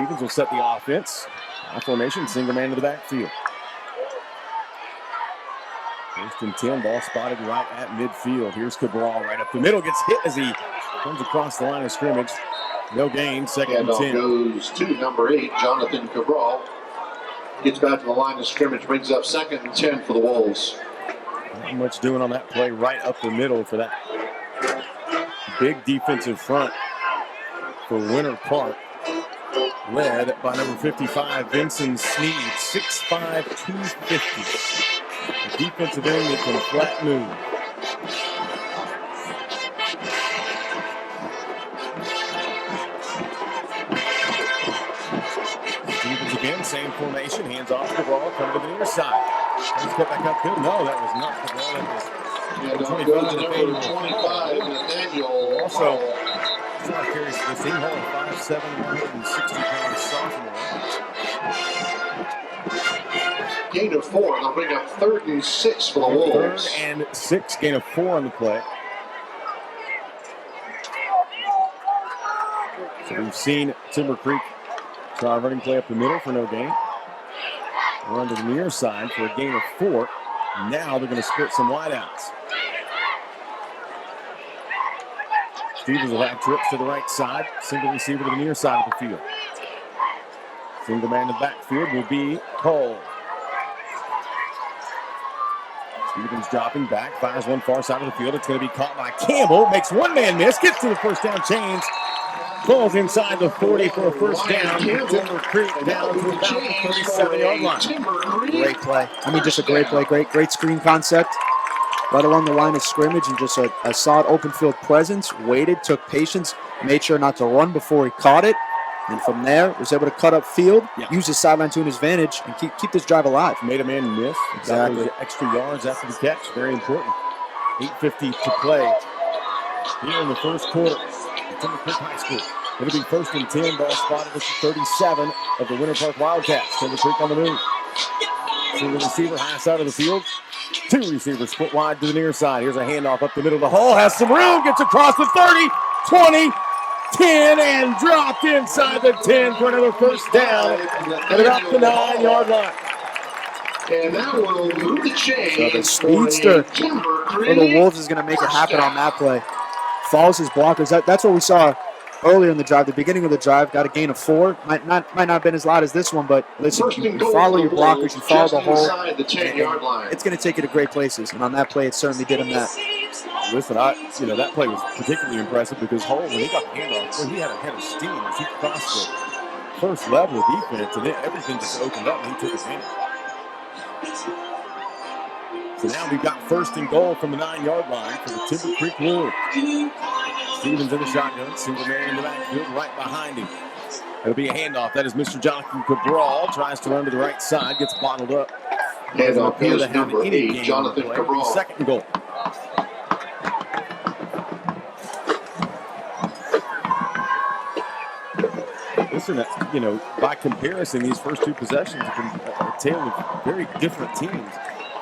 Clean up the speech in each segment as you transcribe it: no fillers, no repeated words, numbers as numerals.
Stevens will set the offense. High formation, single man to the backfield. 1st and 10, ball spotted right at midfield. Here's Cabral right up the middle, gets hit as he comes across the line of scrimmage. No gain, 2nd and 10. Goes to number 8, Jonathan Cabral. Gets back to the line of scrimmage, brings up 2nd and 10 for the Wolves. Not much doing on that play right up the middle for that big defensive front for Winter Park. Led by number 55, Vincent Sneed, 6'5", 250. A defensive end that can flat move. Stevens again, same formation, hands off the ball, come to the near side. Let's get back up field. No, that was not the ball. That was 25, Nathaniel. Also, carries for the team, 5'7", 160-pound sophomore. Gain of 4. They'll bring up 3rd and 6 for the Wolves. 3rd and 6, gain of 4 on the play. So we've seen Timber Creek try a running play up the middle for no gain. Run to the near side for a gain of 4. Now they're going to split some wideouts. Stevens will have trips to the right side. Single receiver to the near side of the field. Single man in the backfield will be Cole. Stevens dropping back, fires one far side of the field. It's going to be caught by Campbell. Makes one man miss, gets to the first down chains. Falls inside the 40 for a first down. Timber Creek down to about the 37-yard line. Great play. I mean, just a great play. Great screen concept. Right along the line of scrimmage and just a solid open field presence. Waited, took patience, made sure not to run before he caught it. And from there, was able to cut up field, use his sideline to his advantage, and keep this drive alive. Made a man miss. Exactly. Those extra yards after the catch. Very important. 8:50 to play here in the first quarter. Timber Creek High School. It'll be 1st and 10. Ball spotted at the 37 of the Winter Park Wildcats. Timber Creek on the move. Single receiver, high side of the field. 2 receivers split wide to the near side. Here's a handoff up the middle. The hole has some room. Gets across the 30, 20, 10, and dropped inside the 10 for another first down. At about the 9-yard line. And that will move the chain. So the speedster for the Wolves is going to make it happen on that play. Follows his blockers. That's what we saw earlier in the drive. The beginning of the drive got a gain of 4. Might not have been as loud as this one, but listen, you follow your blockers, you follow the hole. It's going to take you to great places. And on that play, it certainly did him that. Listen, that play was particularly impressive because Hull, when he got the handoff, he had a head of steam as he crossed the first level of defense, and then everything just opened up and he took advantage. So now we've got 1st and goal from the 9-yard line for the Timber Creek Wolves. Stevens in the shotgun, single man in the backfield, right behind him. It'll be a handoff. That is Mr. Jonathan Cabral. Tries to run to the right side, gets bottled up. Handoff is number 8, Jonathan Cabral. 2nd goal. Listen, by comparison, these first 2 possessions have been a tale of very different teams.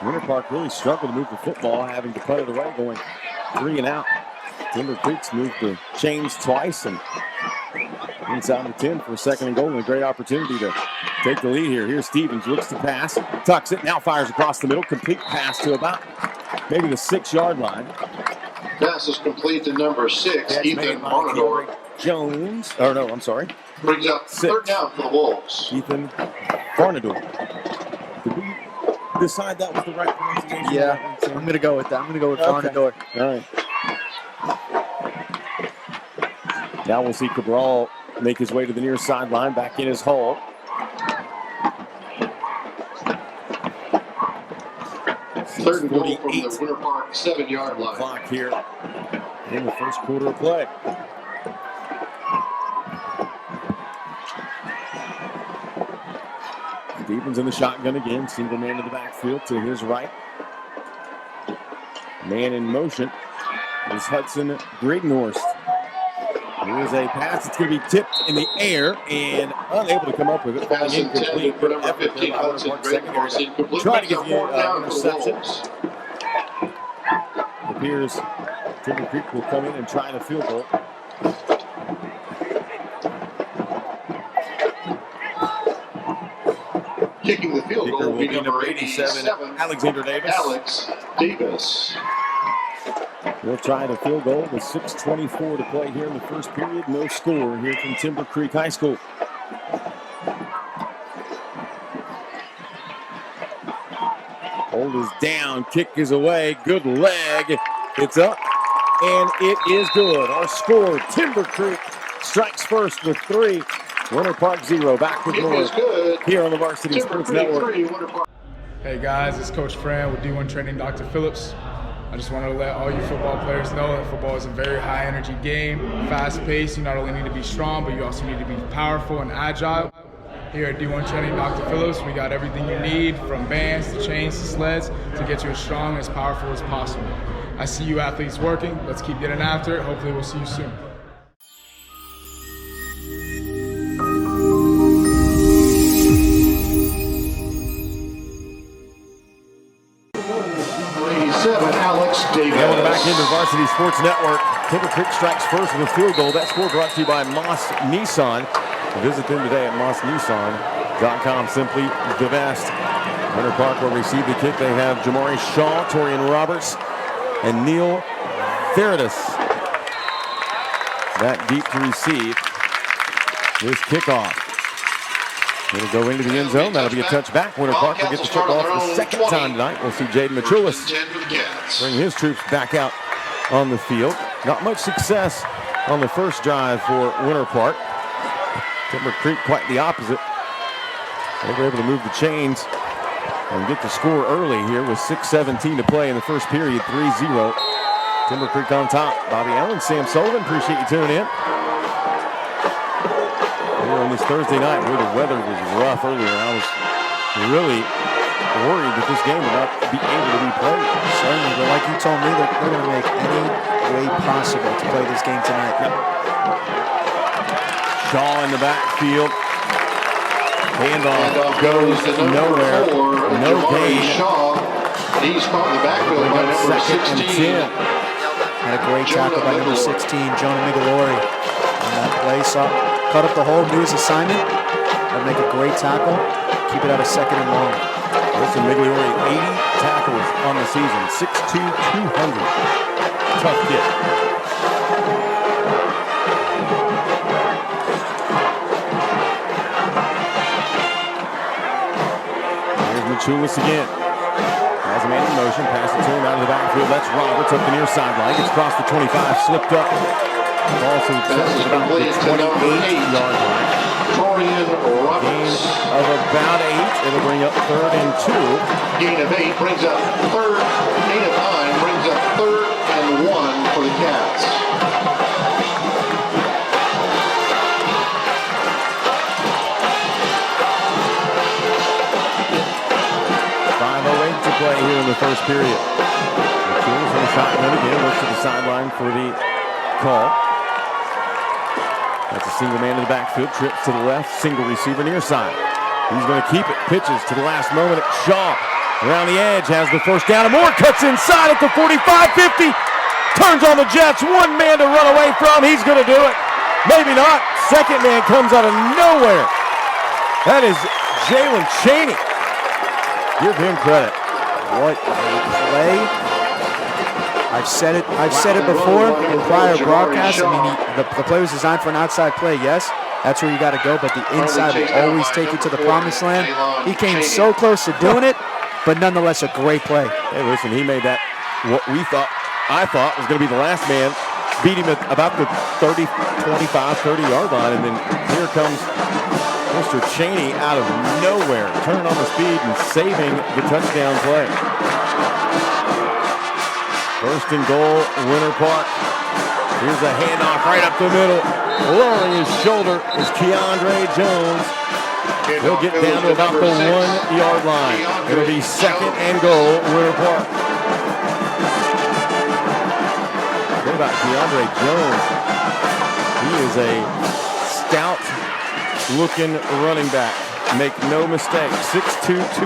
Winter Park really struggled to move the football, having to punt it away, going 3 and out. Timber Creek's moved the chains twice and inside the 10 for a 2nd and goal, and a great opportunity to take the lead here. Here's Stevens, looks to pass, tucks it, now fires across the middle, complete pass to about maybe the 6-yard line. Pass is complete to number 6, Ethan Barnador. Jones, brings up 3rd down for the Wolves. Ethan Barnador. Did we decide that was the right pronunciation? Yeah, I'm going to go with that. I'm going to go with Barnador. All right. Now we'll see Cabral make his way to the near sideline, back in his hole. Third and goal from the Winter Park 7-yard line. Clock here in the first quarter of play. Stevens in the shotgun again. Single man in the backfield to his right. Man in motion is Hudson Grignhorst. Here's a pass. It's going to be tipped in the air and unable to come up with it. Pass intended for number 15, Hudson Grignhorst. Trying to give you an interception. It appears Timber Creek will come in and try the field goal. will be number 87, Alexander Davis. Alex Davis. We'll try the field goal with 6:24 to play here in the first period. No score here from Timber Creek High School. Hold is down, kick is away, good leg. It's up, and it is good. Our score, Timber Creek strikes first with 3. Winter Park 0. Back with more here on the Varsity Sports Network. Hey guys, it's Coach Fran with D1 Training Dr. Phillips. I just wanted to let all you football players know that football is a very high energy game, fast paced. You not only need to be strong, but you also need to be powerful and agile. Here at D1 Training Dr. Phillips, we got everything you need from bands to chains to sleds to get you as strong and as powerful as possible. I see you athletes working. Let's keep getting after it. Hopefully we'll see you soon. Going back into Varsity Sports Network. Timber Creek strikes first with a field goal. That score brought to you by Moss Nissan. Visit them today at mossnissan.com. Simply the best. Winter Park will receive the kick. They have Jamari Shaw, Torian Roberts, and Neil Theridus. That deep to receive this kickoff. It'll go into the end zone. That'll be a touchback. Winter Park will get the football for the second time tonight. We'll see Jaden Machulis bring his troops back out on the field. Not much success on the first drive for Winter Park. Timber Creek quite the opposite. They were able to move the chains and get the score early here with 6:17 to play in the first period, 3-0. Timber Creek on top. Bobby Allen, Sam Sullivan, appreciate you tuning in. Here on this Thursday night where the weather was rough earlier, I was really worried that this game would not be able to be played. Certainly, but like you told me, they're going to make any way possible to play this game tonight. Yep. Shaw in the backfield. Handoff goes nowhere. No gain. Shaw. He's caught in the backfield by number 16. And a great tackle by number 16, Jonah Migalori. On that play, cut up the hole, knew his assignment. That'll make a great tackle. Keep it out of second and long. Listen, Migliori, 80 tackles on the season, 6'2", 200. Tough kid. Here's Machulis again. Has a man in motion, pass it to him out of the backfield. That's Roberts up the near sideline. Gets across the 25, slipped up. Also touched about the 28-yard line. Gain of about 8. It'll bring up 3rd and 2. Gain of 8 brings up 3rd. Gain of 9 brings up 3rd and 1 for the Cats. To play here in the first period. Machulis in the shotgun again, looks to the sideline for the call. That's a single man in the backfield, trips to the left, single receiver near side. He's going to keep it, pitches to the last moment at Shaw. Around the edge, has the first down, and Moore cuts inside at the 45-50. Turns on the Jets, one man to run away from. He's going to do it. Maybe not. Second man comes out of nowhere. That is Jalen Cheney. Give him credit. What a play. I've said it before in prior broadcasts. I mean, the play was designed for an outside play, yes. That's where you got to go, but the inside will always take you to the promised land. He came so close to doing it, but nonetheless a great play. Hey, listen, he made that what I thought was going to be the last man. Beat him at about the 30, 25, 30-yard line, and then here comes Mr. Cheney out of nowhere, turning on the speed and saving the touchdown play. First and goal, Winter Park. Here's a handoff right up the middle. Lowering his shoulder is Keandre Jones. He'll get down to about the 1-yard line. It'll be second and goal, Winter Park. What about Keandre Jones? He is a stout-looking running back. Make no mistake, 6'2", 245.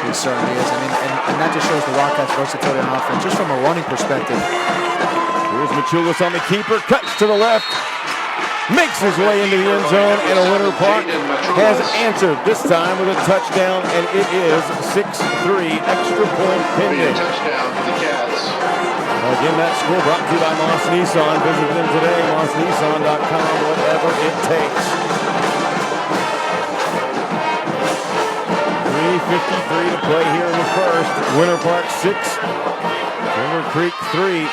He certainly is. I mean, and that just shows the Wildcats' versatility on offense, just from a running perspective. Here's Machulis on the keeper, cuts to the left. makes his way into the end zone, and Winter Park has answered, this time with a touchdown, and it is 6-3, extra point pending. Touchdown for the Cats. Again, that score brought to you by Moss Nissan. Visit them today, mossnissan.com, whatever it takes. 3:53 to play here in the first. Winter Park 6, Timber Creek 3.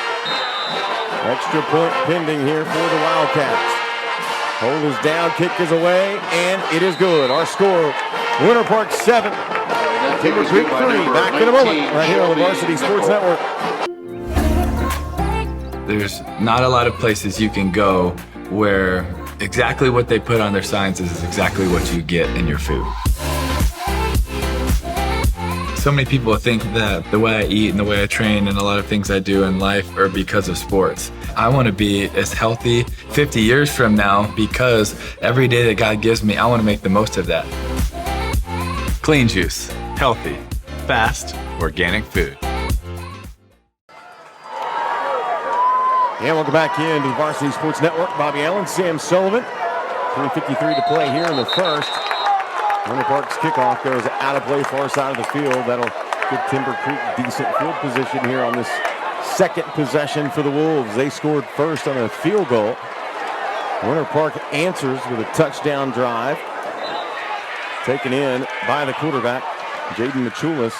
Extra point pending here for the Wildcats. Hold is down, kick is away, and it is good. Our score, Winter Park 7, Timber Creek 3. Back in a moment, right here on the Varsity Sports Network. There's not a lot of places you can go where exactly what they put on their signs is exactly what you get in your food. So many people think that the way I eat and the way I train and a lot of things I do in life are because of sports. I want to be as healthy 50 years from now because every day that God gives me, I want to make the most of that. Clean juice, healthy, fast, organic food. Yeah, welcome back into the Varsity Sports Network. Bobby Allen, Sam Sullivan. 3:53 to play here in the first. Winter Park's kickoff goes out of play, far side of the field. That'll give Timber Creek decent field position here on this second possession for the Wolves. They scored first on a field goal. Winter Park answers with a touchdown drive. Taken in by the quarterback, Jaden Machulis.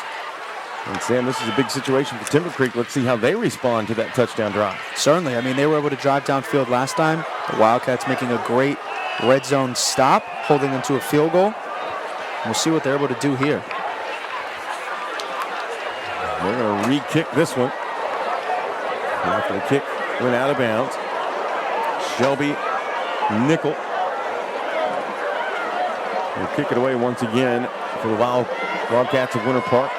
And Sam, this is a big situation for Timber Creek. Let's see how they respond to that touchdown drive. Certainly. I mean, they were able to drive downfield last time. The Wildcats making a great red zone stop, holding them to a field goal. We'll see what they're able to do here. They're going to re-kick this one. After the kick went out of bounds. Shelby Nickel will kick it away once again for the Wildcats of Winter Park.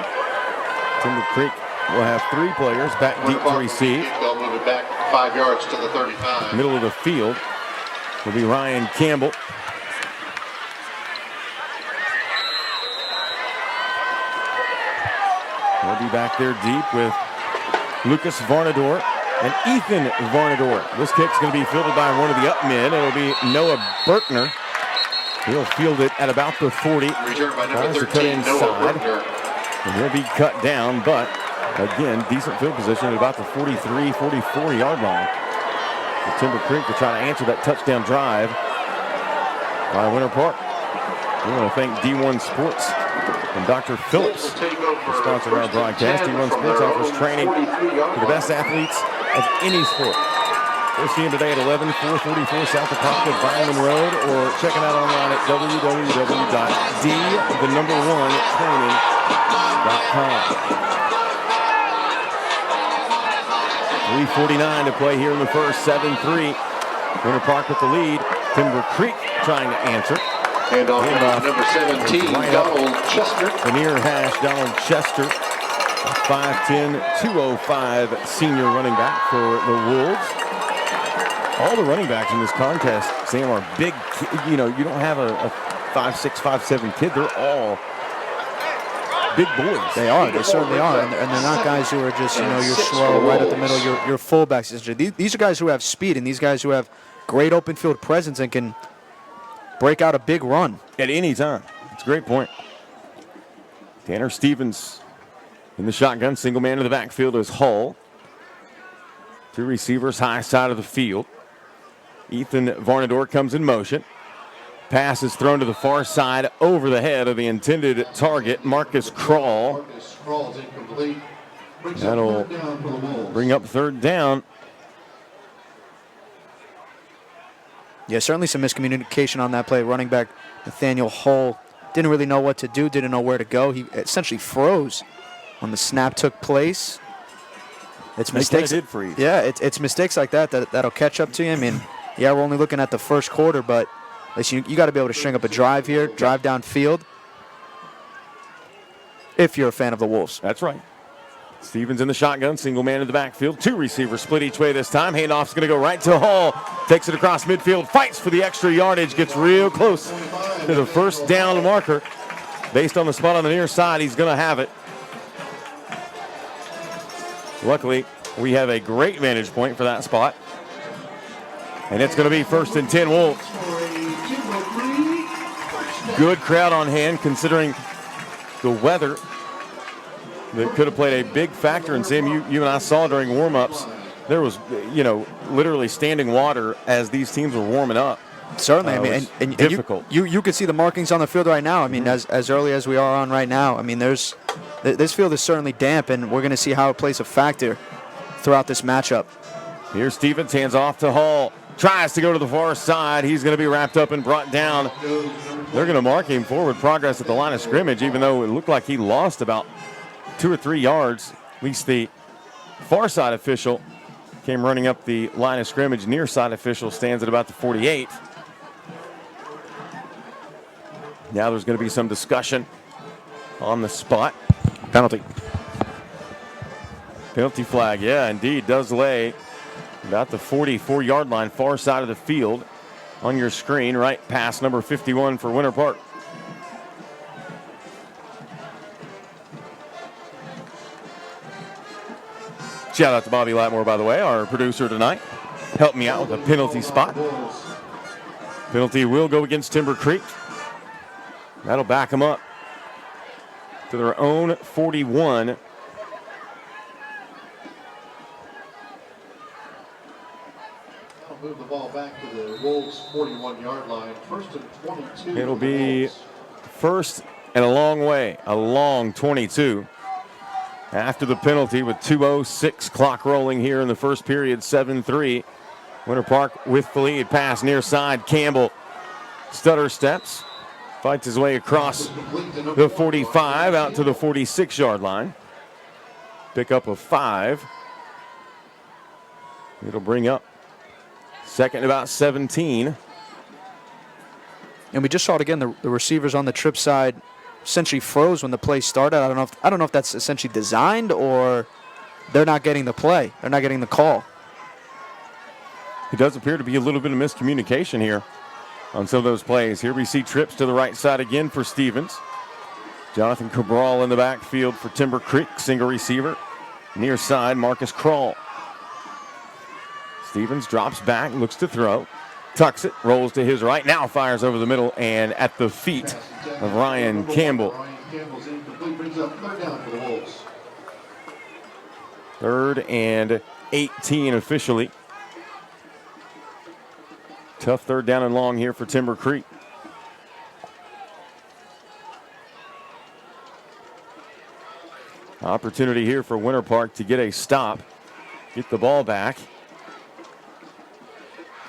Timber Creek will have 3 players back deep to receive. They'll move it back 5 yards to the 35. Middle of the field will be Ryan Campbell. He'll be back there deep with Lucas Varnador and Ethan Varnador. This kick's going to be fielded by one of the up men. It'll be Noah Berkner. He'll field it at about the 40. Return by Tries number to cut 13, Noah inside. Berkner. And he'll be cut down, but again, decent field position at about the 43, 44-yard line. For Timber Creek to try to answer that touchdown drive by Winter Park. We want to thank D1 Sports and Dr. Phillips for sponsoring our broadcast. D1 Sports offers training for the best athletes of any sport. We'll see him today at 11444 South of Poplar Vineland Road, or check him out online at www.d1training.com. 3:49 to play here in the first. 7-3. Winter Park with the lead. Timber Creek trying to answer. And off number 17, right Donald Chester. The near hash, Donald Chester, 5'10", 205 senior running back for the Wolves. All the running backs in this contest, Sam, are big. You know, you don't have a 5'6", 5'7" kid. They're all big boys. They are. They certainly are. And they're not guys who are just, you know, you're slow right up the middle. You're fullbacks. These are guys who have speed, and these guys who have great open field presence and can break out a big run at any time. It's a great point. Tanner Stevens in the shotgun. Single man in the backfield is Hull. 2 receivers high side of the field. Ethan Varnador comes in motion. Pass is thrown to the far side over the head of the intended target, Marcus Krall. That'll bring up 3rd down. Yeah, certainly some miscommunication on that play. Running back Nathaniel Hull didn't really know what to do, didn't know where to go. He essentially froze when the snap took place. It's mistakes. Did freeze. Yeah, it's mistakes like that'll catch up to you. I mean, yeah, we're only looking at the first quarter, but at least you got to be able to string up a drive here, drive downfield, if you're a fan of the Wolves. That's right. Stevens in the shotgun, single man in the backfield. 2 receivers split each way this time. Handoff's going to go right to Hall. Takes it across midfield, fights for the extra yardage, gets real close to the first down marker. Based on the spot on the near side, he's going to have it. Luckily, we have a great vantage point for that spot. And it's going to be 1st and 10 Wolves. Good crowd on hand considering the weather that could have played a big factor. And Sam, you and I saw during warm-ups, there was, literally standing water as these teams were warming up. Certainly, I mean, and difficult. You could see the markings on the field right now. I mean, as early as we are on right now, I mean, this field is certainly damp, and we're going to see how it plays a factor throughout this matchup. Here's Stevens, hands off to Hall. Tries to go to the far side. He's going to be wrapped up and brought down. They're going to mark him forward progress at the line of scrimmage, even though it looked like he lost about 2 or 3 yards. At least the far side official came running up the line of scrimmage. Near side official stands at about the 48. Now there's going to be some discussion on the spot. Penalty. Penalty flag, yeah, indeed, does lay about the 44-yard line, far side of the field on your screen, right past number 51 for Winter Park. Shout out to Bobby Latmore, by the way, our producer tonight. Helped me out with a penalty spot. Penalty will go against Timber Creek. That'll back them up to their own 41. Move the ball back to the Wolves' 41-yard line. 1st and 22. It'll be first and a long way, a long 22. After the penalty with 2:06 clock rolling here in the first period, 7-3. Winter Park with the lead. Pass near side. Campbell stutter steps. Fights his way across the 45 out to the 46-yard line. Pick up of 5. It'll bring up second about 17. And we just saw it again. The receivers on the trip side essentially froze when the play started. I don't know if that's essentially designed or they're not getting the play. They're not getting the call. It does appear to be a little bit of miscommunication here on some of those plays. Here we see trips to the right side again for Stevens. Jonathan Cabral in the backfield for Timber Creek, single receiver. Near side, Marcus Kroll. Stevens drops back, looks to throw, tucks it, rolls to his right, now fires over the middle and at the feet of Ryan Campbell. Ryan Campbell's incomplete, brings up 3rd down for the Wolves. 3rd and 18 officially. Tough 3rd down and long here for Timber Creek. Opportunity here for Winter Park to get a stop, get the ball back.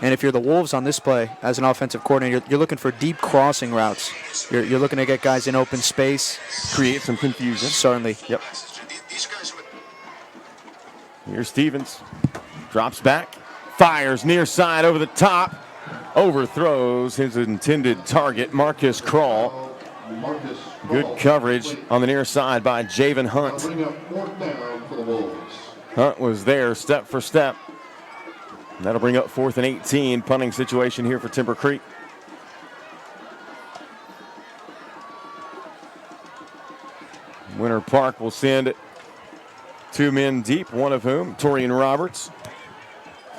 And if you're the Wolves on this play, as an offensive coordinator, you're looking for deep crossing routes. You're looking to get guys in open space. Create some confusion. Certainly, yep. Here's Stevens. Drops back. Fires near side over the top. Overthrows his intended target, Marcus Kroll. Good coverage on the near side by Javen Hunt. Hunt was there step for step. And that'll bring up 4th and 18. Punting situation here for Timber Creek. Winter Park will send 2 men deep, one of whom, Torian Roberts,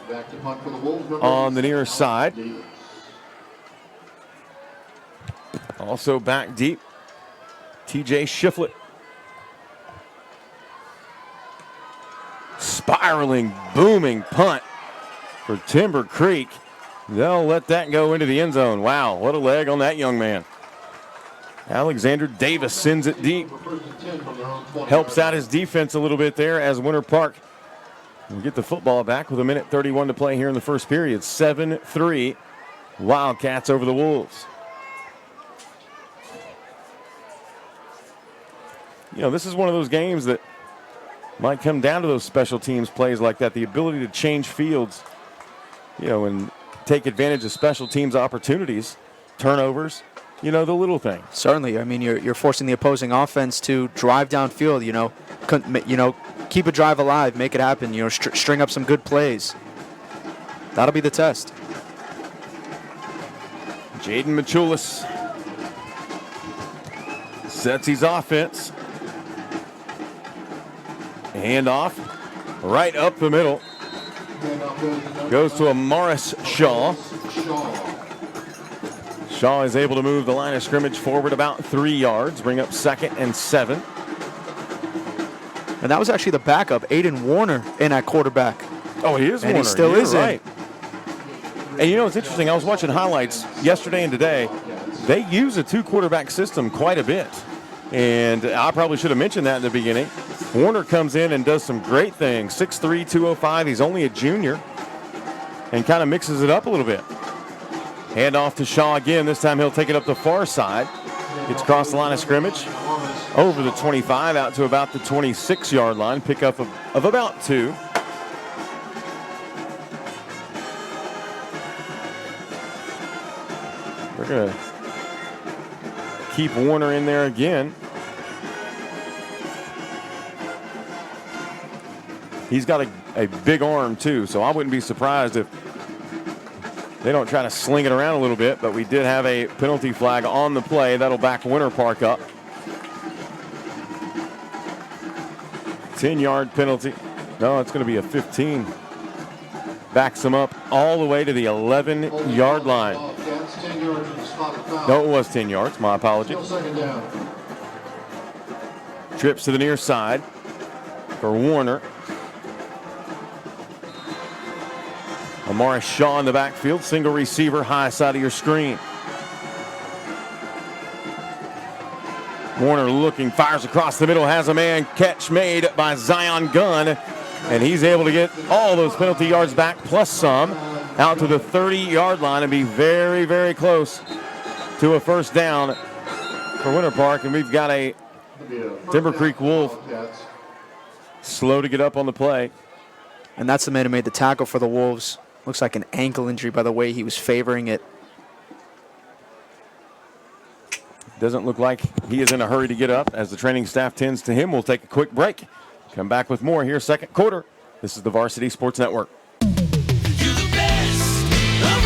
Back to punt for the Wolves. on the near side. Also back deep, TJ Shiflett. Spiraling, booming punt for Timber Creek. They'll let that go into the end zone. Wow, what a leg on that young man. Alexander Davis sends it deep. Helps out his defense a little bit there as Winter Park will get the football back with 1:31 to play here in the first period. 7-3 Wildcats over the Wolves. You know, this is one of those games that might come down to those special teams plays like that, the ability to change fields, and take advantage of special teams opportunities, turnovers, the little things. Certainly. I mean, you're forcing the opposing offense to drive downfield, keep a drive alive, make it happen, string up some good plays. That'll be the test. Jaden Machulis sets his offense. Hand off right up the middle. goes to a Morris Shaw. Shaw is able to move the line of scrimmage forward about 3 yards, bring up 2nd and 7. And that was actually the backup, Aiden Warner, in at quarterback. Oh, he is and Warner. He still You're is right. And you know, it's interesting. I was watching highlights yesterday and today. They use a 2-quarterback system quite a bit. And I probably should have mentioned that in the beginning. Warner comes in and does some great things. 6'3", 205. He's only a junior. And kind of mixes it up a little bit. Hand off to Shaw again. This time he'll take it up the far side. Gets across the line of scrimmage. Over the 25, out to about the 26-yard line. Pickup of about 2. We're going to keep Warner in there again. He's got a big arm, too, so I wouldn't be surprised if they don't try to sling it around a little bit, but we did have a penalty flag on the play. That'll back Winter Park up. 10-yard penalty. No, it's going to be a 15. Backs them up all the way to the 11-yard line. No, it was 10 yards. My apology. Trips to the near side for Warner. Morris Shaw in the backfield. Single receiver, high side of your screen. Warner looking, fires across the middle, has a man, catch made by Zion Gunn. And he's able to get all those penalty yards back, plus some, out to the 30-yard line and be very, very close to a first down for Winter Park. And we've got a Timber Creek Wolf slow to get up on the play. And that's the man who made the tackle for the Wolves. Looks like an ankle injury by the way he was favoring it. Doesn't look like he is in a hurry to get up as the training staff tends to him. We'll take a quick break. Come back with more here, second quarter. This is the Varsity Sports Network.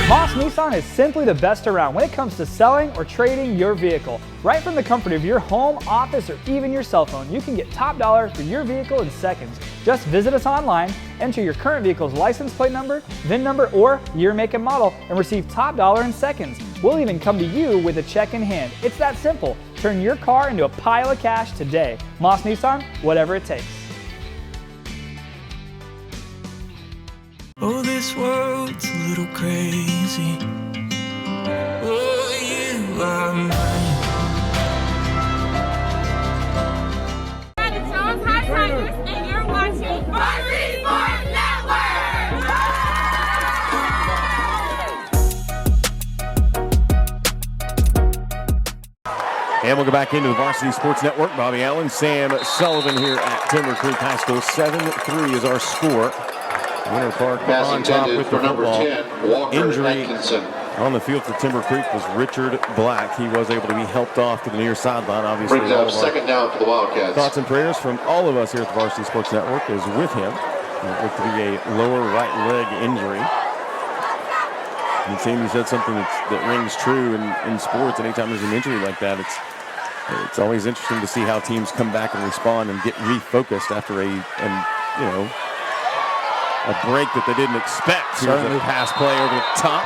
Moss Nissan is simply the best around when it comes to selling or trading your vehicle. Right from the comfort of your home, office, or even your cell phone, you can get top dollar for your vehicle in seconds. Just visit us online, enter your current vehicle's license plate number, VIN number, or year, make, and model, and receive top dollar in seconds. We'll even come to you with a check in hand. It's that simple. Turn your car into a pile of cash today. Moss Nissan, whatever it takes. Oh, this world's a little crazy. Oh, you are mine. It's Jones High Tigers, and you're watching Varsity Sports Network! And we'll go back into the Varsity Sports Network. Bobby Allen, Sam Sullivan here at Timber Creek High School. 7-3 is our score. Winter Park on top with the football. 10, Injury Atkinson. on the field for Timber Creek was Richard Black. He was able to be helped off to the near sideline. Obviously, Brings up second down for the Wildcats. thoughts and prayers from all of us here at the Varsity Sports Network is with him. It looked to be a lower right leg injury. And Sam, you said something that rings true in sports. Anytime there's an injury like that, it's always interesting to see how teams come back and respond and get refocused after a break that they didn't expect. Here's a pass play over the top.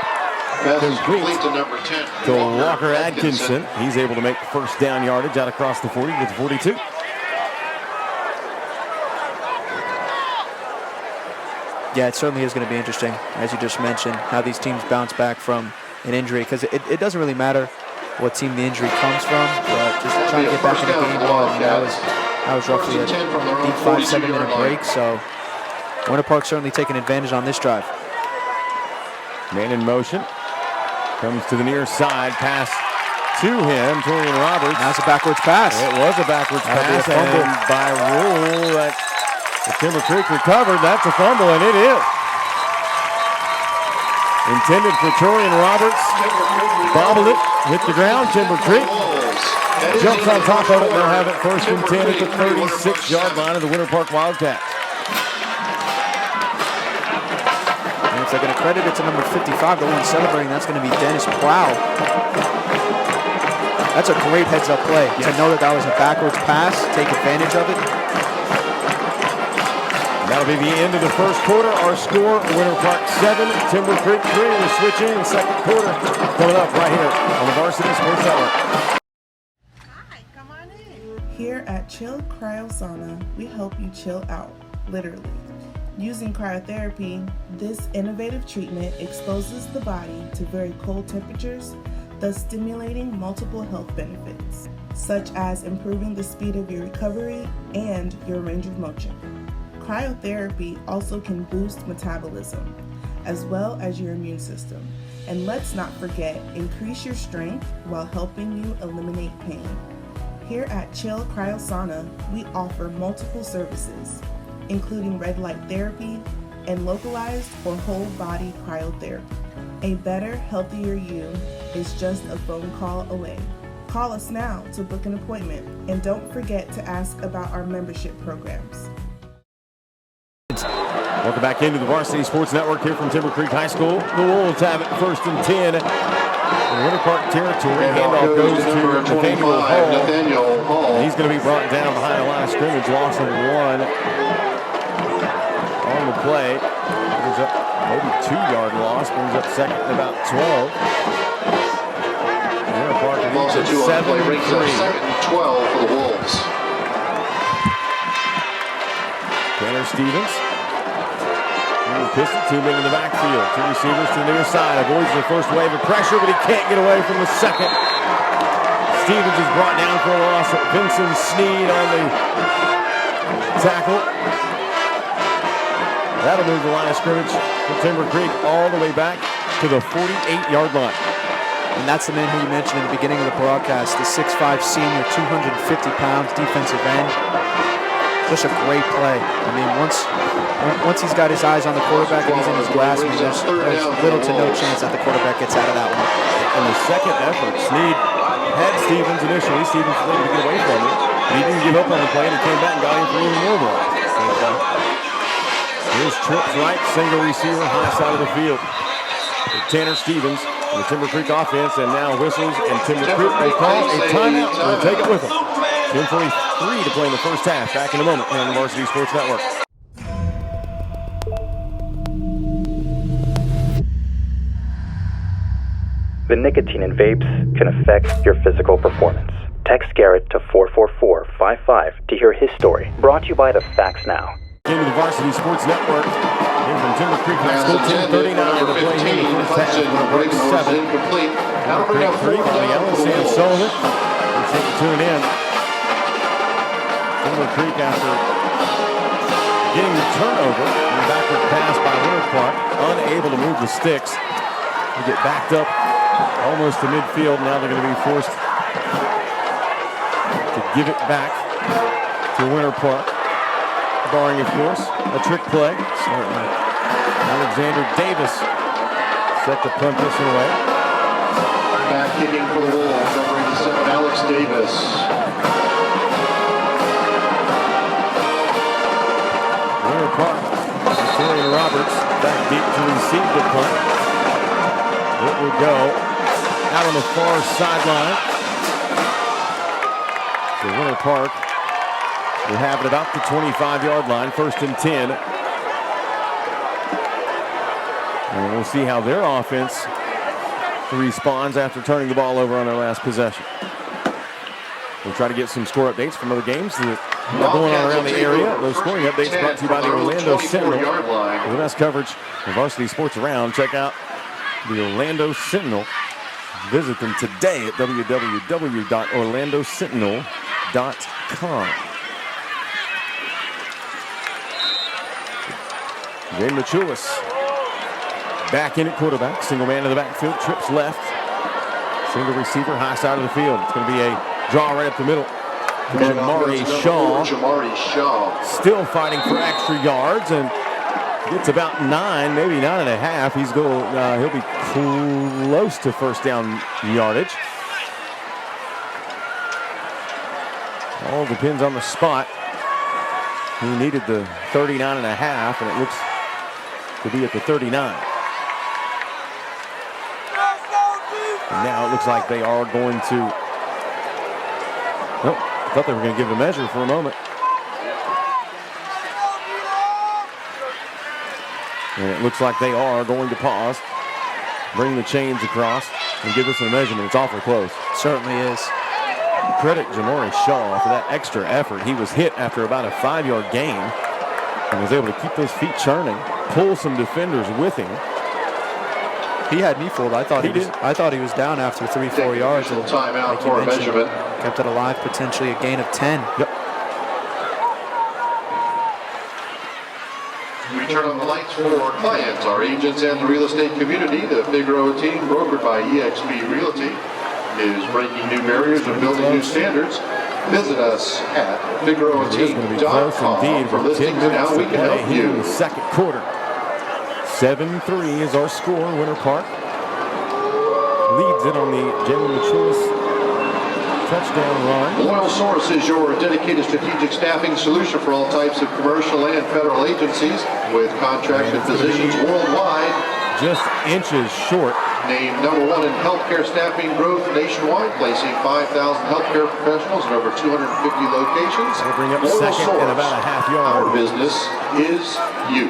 Pass is complete to number 10. To Walker Atkinson. He's able to make first down yardage out across the 40 to the 42. Yeah, it certainly is going to be interesting, as you just mentioned, how these teams bounce back from an injury, because it doesn't really matter what team the injury comes from, but just trying to get back in the game. That was roughly a deep 5-7 minute break, so Winter Park certainly taking advantage on this drive. Man in motion. Comes to the near side. Pass to him. Torian Roberts. That's a backwards pass. It was a backwards pass. A fumble. And by rule, that the Timber Creek recovered. That's a fumble, and it is. Intended for Torian Roberts. Bobbled it. Hit the ground. Timber Creek jumps on top of it. They'll have it first and 10 at the 36-yard line of the Winter Park Wildcats. If they're going to credit it to number 55, the one celebrating, that's going to be Dennis Plow. That's a great heads-up play to know that was a backwards pass, take advantage of it. That'll be the end of the first quarter. Our score, Winter Park 7, Timber Creek 3. We'll switch in second quarter coming up right here on the Varsity Sports Network. Here at Chill Cryosauna, we help you chill out, literally. Using cryotherapy, this innovative treatment exposes the body to very cold temperatures, thus stimulating multiple health benefits, such as improving the speed of your recovery and your range of motion. Cryotherapy also can boost metabolism, as well as your immune system. And let's not forget, increase your strength while helping you eliminate pain. Here at Chill Cryosauna, we offer multiple services, including red light therapy and localized or whole body cryotherapy. A better, healthier you is just a phone call away. Call us now to book an appointment, and don't forget to ask about our membership programs. Welcome back into the Varsity Sports Network here from Timber Creek High School. The Wolves have it 1st and 10 in Winter Park territory. Handoff goes to Nathaniel Hall. And he's going to be brought down behind the line of scrimmage. Loss of 1 on the play. Brings up maybe 2-yard loss. Brings up second and about 12. Winter Park leads at 7-3. Brings up second and 12 for the Wolves. Tanner Stevens. Pistol, 2 men in the backfield. 2 receivers to the near side. Avoids the first wave of pressure, but he can't get away from the second. Stevens is brought down for a loss. Vincent Sneed on the tackle. That'll move the line of scrimmage from Timber Creek all the way back to the 48-yard line. And that's the man who you mentioned in the beginning of the broadcast, the 6'5 senior, 250 pounds defensive end. Such a great play. I mean, once he's got his eyes on the quarterback and he's in his grasp, I mean, there's little to no chance that the quarterback gets out of that one. In the second effort, Sneed had Stevens initially. Stevens was able to get away from him. But he didn't give up on the play, and he came back and got him for even more balls. Here's trips right, single receiver, high side of the field. Tanner Stevens and the Timber Creek offense, and now whistles, and Timber Creek will call a timeout. We'll take it with them. 10:43 to play in the first half. Back in a moment here on the Varsity Sports Network. The nicotine in vapes can affect your physical performance. Text Garrett to 44455 to hear his story. Brought to you by the Facts Now. Into the Varsity Sports Network. Here from Timber Creek High School, 10:39 to play here in the first half. Break 7. Timber Creek 3, Kelly Ellis, Sam Sullivan. Appreciate you tuning in. Timber Creek, after getting the turnover and the backward pass by Winter Park, unable to move the sticks. They get backed up almost to midfield. Now they're going to be forced to give it back to Winter Park, barring, of course, a trick play. Certainly. Alexander Davis set to punt this one away. Back kicking for the Wolves, number 87, Alex Davis. Winter Park, Victorian Roberts back deep to receive the punt. It will go out on the far sideline. So Winter Park will have it about the 25-yard line, 1st and 10. And we'll see how their offense responds after turning the ball over on their last possession. We'll try to get some score updates from other games that are going on around the area. Those scoring updates brought to you by the Orlando Sentinel. For the best coverage of varsity sports around, check out the Orlando Sentinel. Visit them today at www.orlandosentinel.com. Jay Machulis back in at quarterback. Single man in the backfield. Trips left. Single receiver, high side of the field. It's going to be a draw right up the middle. Jamari Shaw. Still fighting for extra yards and gets about 9, maybe 9.5. He'll be close to first down yardage. All depends on the spot. He needed the 39.5, and it looks to be at the 39. And now it looks like they are going to. Nope, I thought they were going to give the measure for a moment. And it looks like they are going to pause, bring the chains across, and give us a measurement. It's awfully close. Certainly is. Credit Jamari Shaw for that extra effort. He was hit after about a 5-yard gain and was able to keep those feet churning, pull some defenders with him. He had me fooled. I thought he was down after 3-4 yards. And timeout for a measurement. Kept it alive, potentially a gain of 10. Yep. We turn on the lights for clients, our agents, and the real estate community. The Figueroa team, brokered by eXp Realty, is breaking new barriers and building new standards. Visit us at FigueroaTeam.com for listings and how we can help you. In the second quarter. 7-3 is our score. Winter Park leads it on the Jalen Machulis touchdown run. Loyal Source is your dedicated strategic staffing solution for all types of commercial and federal agencies with contracts and positions worldwide. Just inches short. Named #1 in healthcare staffing growth nationwide, placing 5,000 healthcare professionals in over 250 locations. We'll bring up Loyal second Source, and about a half yard. Our business is you.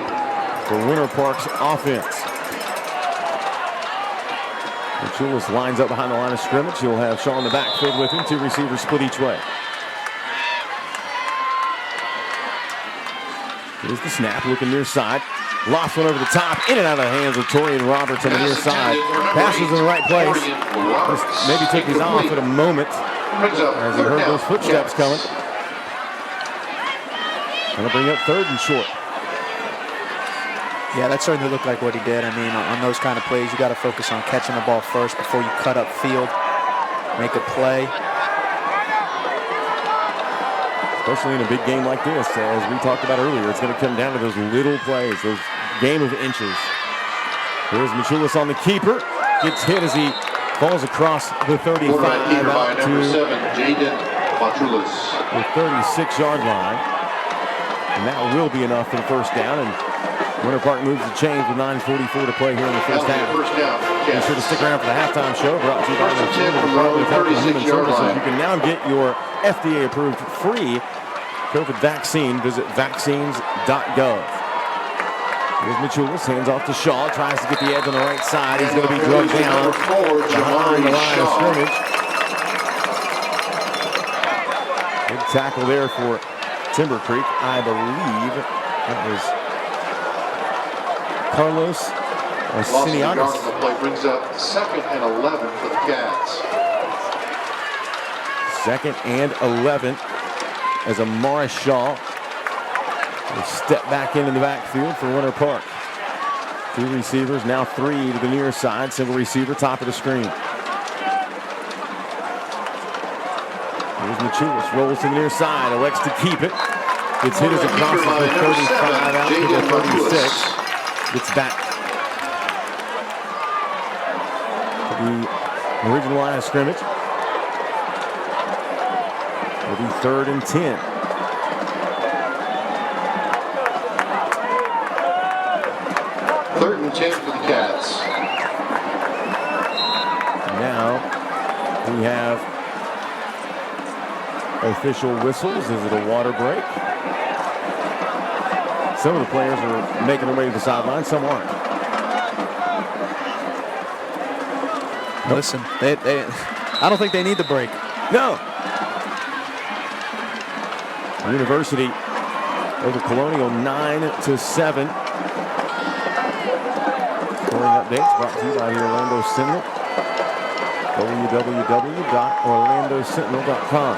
For Winter Park's offense. Machulis lines up behind the line of scrimmage. He'll have Shaw in the backfield with him. 2 receivers split each way. Here's the snap, looking near side. Lost one over the top, in and out of the hands of Torian Roberts on the near side. Pass was in the right place. Just maybe took his off at a moment as he heard those footsteps coming. Gonna bring up 3rd and short. Yeah, that certainly looked like what he did. I mean, on those kind of plays, you got to focus on catching the ball first before you cut up field, make a play. Especially in a big game like this, as we talked about earlier, it's going to come down to those little plays, those game of inches. Here's Machulis on the keeper. Gets hit as he falls across the 35 out to number 7, Jaden Machulis. the 36-yard line. And that will be enough for the first down. And Winter Park moves the chains with 9:44 to play here in the first half. Be sure to stick around for the halftime show brought to you by the Department of Health and Human Services. You can now get your FDA-approved free COVID vaccine. Visit vaccines.gov. Here's Machulis, hands off to Shaw, tries to get the edge on the right side. He's going to be drugged down behind the line of scrimmage. Big tackle there for Timber Creek. I believe that was Carlos Sinianis. The play brings up 2nd and 11 for the Cats. 2nd and 11 as Amari Shaw will step back into the backfield for Winter Park. 2 receivers, now 3 to the near side. Single receiver, top of the screen. Here's Machulis, rolls to the near side, elects to keep it. Gets hit as it crosses the 35 out to the 36. Gets back to the original line of scrimmage. It'll be 3rd and 10. Third and 10 for the Cats. Now we have official whistles. Is it a water break? Some of the players are making their way to the sideline, some aren't. Listen, I don't think they need the break. No. University over Colonial 9-7. Scoring updates brought to you by the Orlando Sentinel. www.orlandosentinel.com.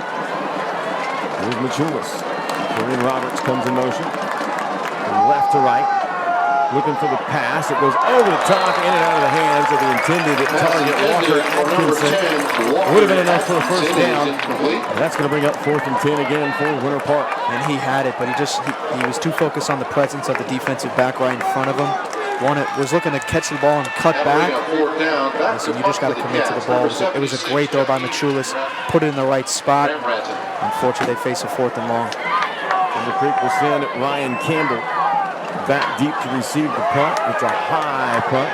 Here's Machulis. Torian Roberts comes in motion. From left to right. Looking for the pass. It goes over the top, in and out of the hands of the intended target, Walker Atkinson. Would have been enough for a first down. And that's going to bring up 4th and 10 again for Winter Park. And he had it, but he was too focused on the presence of the defensive back right in front of him. Was looking to catch the ball and cut back. Listen, you just got to commit to the ball. It was a great throw by Machulis. Put it in the right spot. Unfortunately, they face a 4th and long. Timber Creek will send Ryan Campbell back deep to receive the punt. It's a high punt.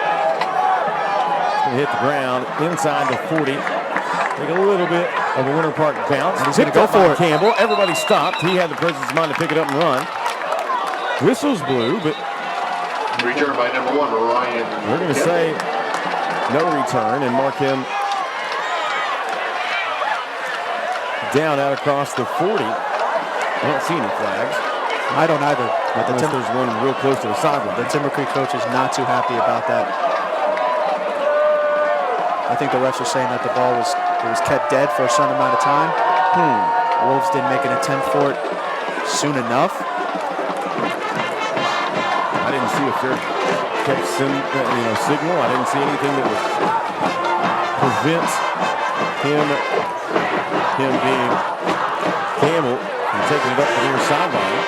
It's going to hit the ground inside the 40. Take a little bit of a Winter Park bounce. And he's going to go for it. Campbell. Everybody stopped. He had the presence of mind to pick it up and run. Whistles blew, but Return by number 1, Ryan. We're going to say no return and mark him down out across the 40. I don't see any flags. I don't either. But Unless there's one real close to the sideline. The Timber Creek coach is not too happy about that. I think the refs are saying that the ball was kept dead for a certain amount of time. Wolves didn't make an attempt for it soon enough. I didn't see a fair catch signal. I didn't see anything that would prevent him being Campbell and taking it up the near sideline.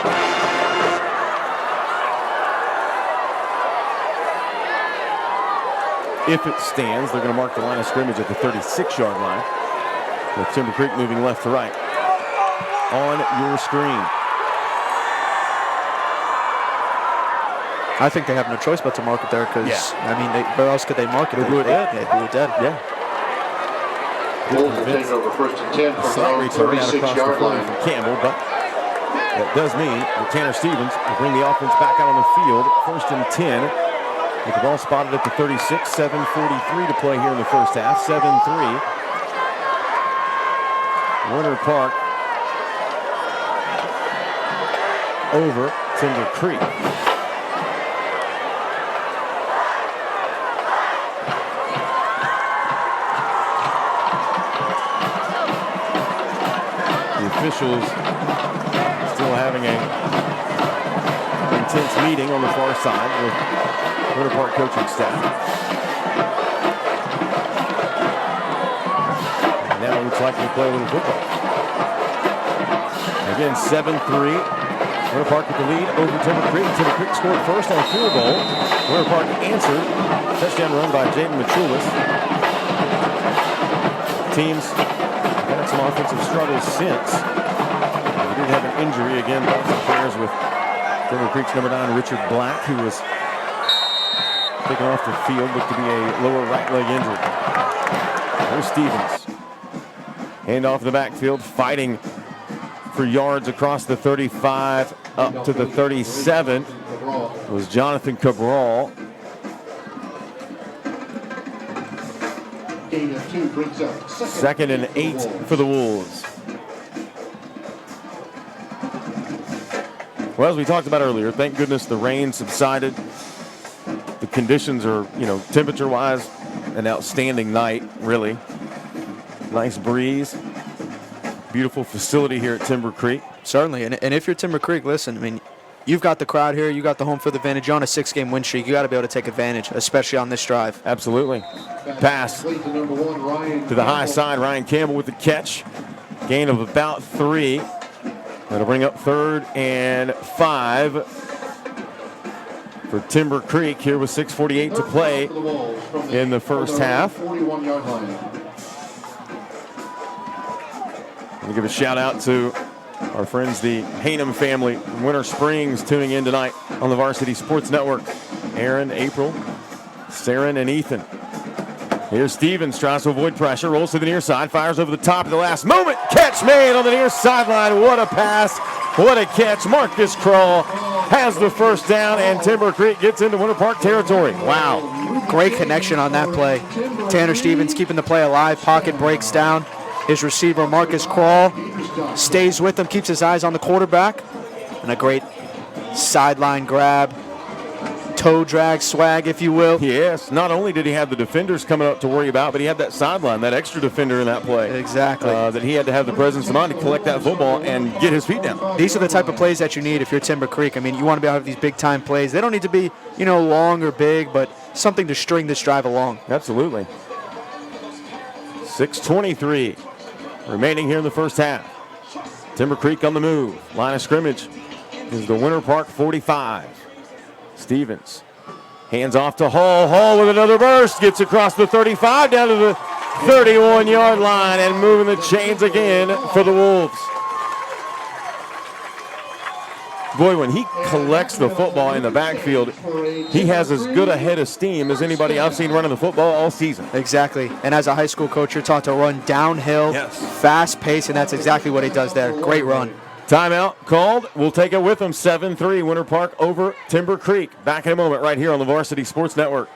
If it stands, they're going to mark the line of scrimmage at the 36-yard line, with Timber Creek moving left to right. On your screen. I think they have no choice but to mark it there because, I mean, where else could they mark it? They blew it dead. They blew it dead. Yeah. Wolves will take over 1st and 10 from their own 36-yard line. From Campbell, but that does mean that Tanner Stevens will bring the offense back out on the field. 1st and 10. With the ball spotted at the 36, 7:43 to play here in the first half. 7-3. Winter Park over Timber Creek. The officials still having an intense meeting on the far side with Winter Park coaching staff. And now it looks like they play a little football. Again, 7-3. Winter Park with the lead over Timber Creek. Timber Creek scored first on a field goal. Winter Park answered. Touchdown run by Jaden Machulis. Teams had some offensive struggles since. We did have an injury again. Both players with Timber Creek's number 9, Richard Black, who was taken off the field, looked to be a lower right leg injury. There's Stevens. Hand off the backfield, fighting for yards across the 35 up to the 37 was Jonathan Cabral. Gain of 2 brings up 2nd and 8 for the Wolves. Well, as we talked about earlier, thank goodness the rain subsided. The conditions are, temperature-wise, an outstanding night, really. Nice breeze. Beautiful facility here at Timber Creek. Certainly, and if you're Timber Creek, listen, I mean, you've got the crowd here, you got the home field advantage, you're on a 6-game win streak, you got to be able to take advantage, especially on this drive. Absolutely. Pass to the high side, Ryan Campbell with the catch. Gain of about 3. That'll bring up 3rd and 5 for Timber Creek here with 6:48 to play in the first half. We'll give a shout out to our friends, the Hainham family from Winter Springs, tuning in tonight on the Varsity Sports Network. Aaron, April, Saren, and Ethan. Here's Stevens, tries to avoid pressure, rolls to the near side, fires over the top at the last moment. Catch made on the near sideline. What a pass. What a catch. Marcus Kroll has the first down, and Timber Creek gets into Winter Park territory. Wow. Great connection on that play. Tanner Stevens keeping the play alive. Pocket breaks down. His receiver, Marcus Kroll, stays with him, keeps his eyes on the quarterback. And a great sideline grab. Toe drag swag, if you will. Yes, not only did he have the defenders coming up to worry about, but he had that sideline, that extra defender in that play. Exactly. That he had to have the presence of mind to collect that football and get his feet down. These are the type of plays that you need if you're Timber Creek. I mean, you want to be able to have these big-time plays. They don't need to be, long or big, but something to string this drive along. Absolutely. 6:23 remaining here in the first half. Timber Creek on the move. Line of scrimmage is the Winter Park 45. Stevens hands off to Hall. Hall with another burst. Gets across the 35 down to the 31-yard line and moving the chains again for the Wolves. Boy, when he collects the football in the backfield, he has as good a head of steam as anybody I've seen running the football all season. Exactly. And as a high school coach, you're taught to run downhill, fast pace, and that's exactly what he does there. Great run. Timeout called. We'll take it with them. 7-3 Winter Park over Timber Creek. Back in a moment right here on the Varsity Sports Network.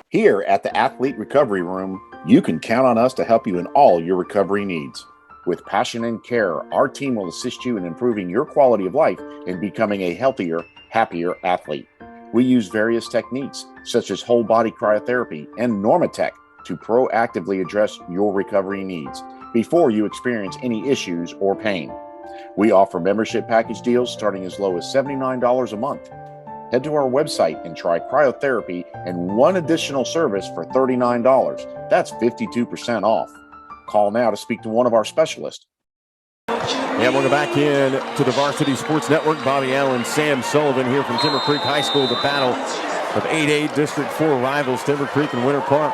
Here at the Athlete Recovery Room, you can count on us to help you in all your recovery needs. With passion and care, our team will assist you in improving your quality of life and becoming a healthier, happier athlete. We use various techniques, such as whole body cryotherapy and Normatec, to proactively address your recovery needs before you experience any issues or pain. We offer membership package deals starting as low as $79 a month. Head to our website and try cryotherapy and one additional service for $39. That's 52% off. Call now to speak to one of our specialists. And we'll go back in to the Varsity Sports Network. Bobby Allen, Sam Sullivan here from Timber Creek High School. The battle of 8A District 4 rivals, Timber Creek and Winter Park.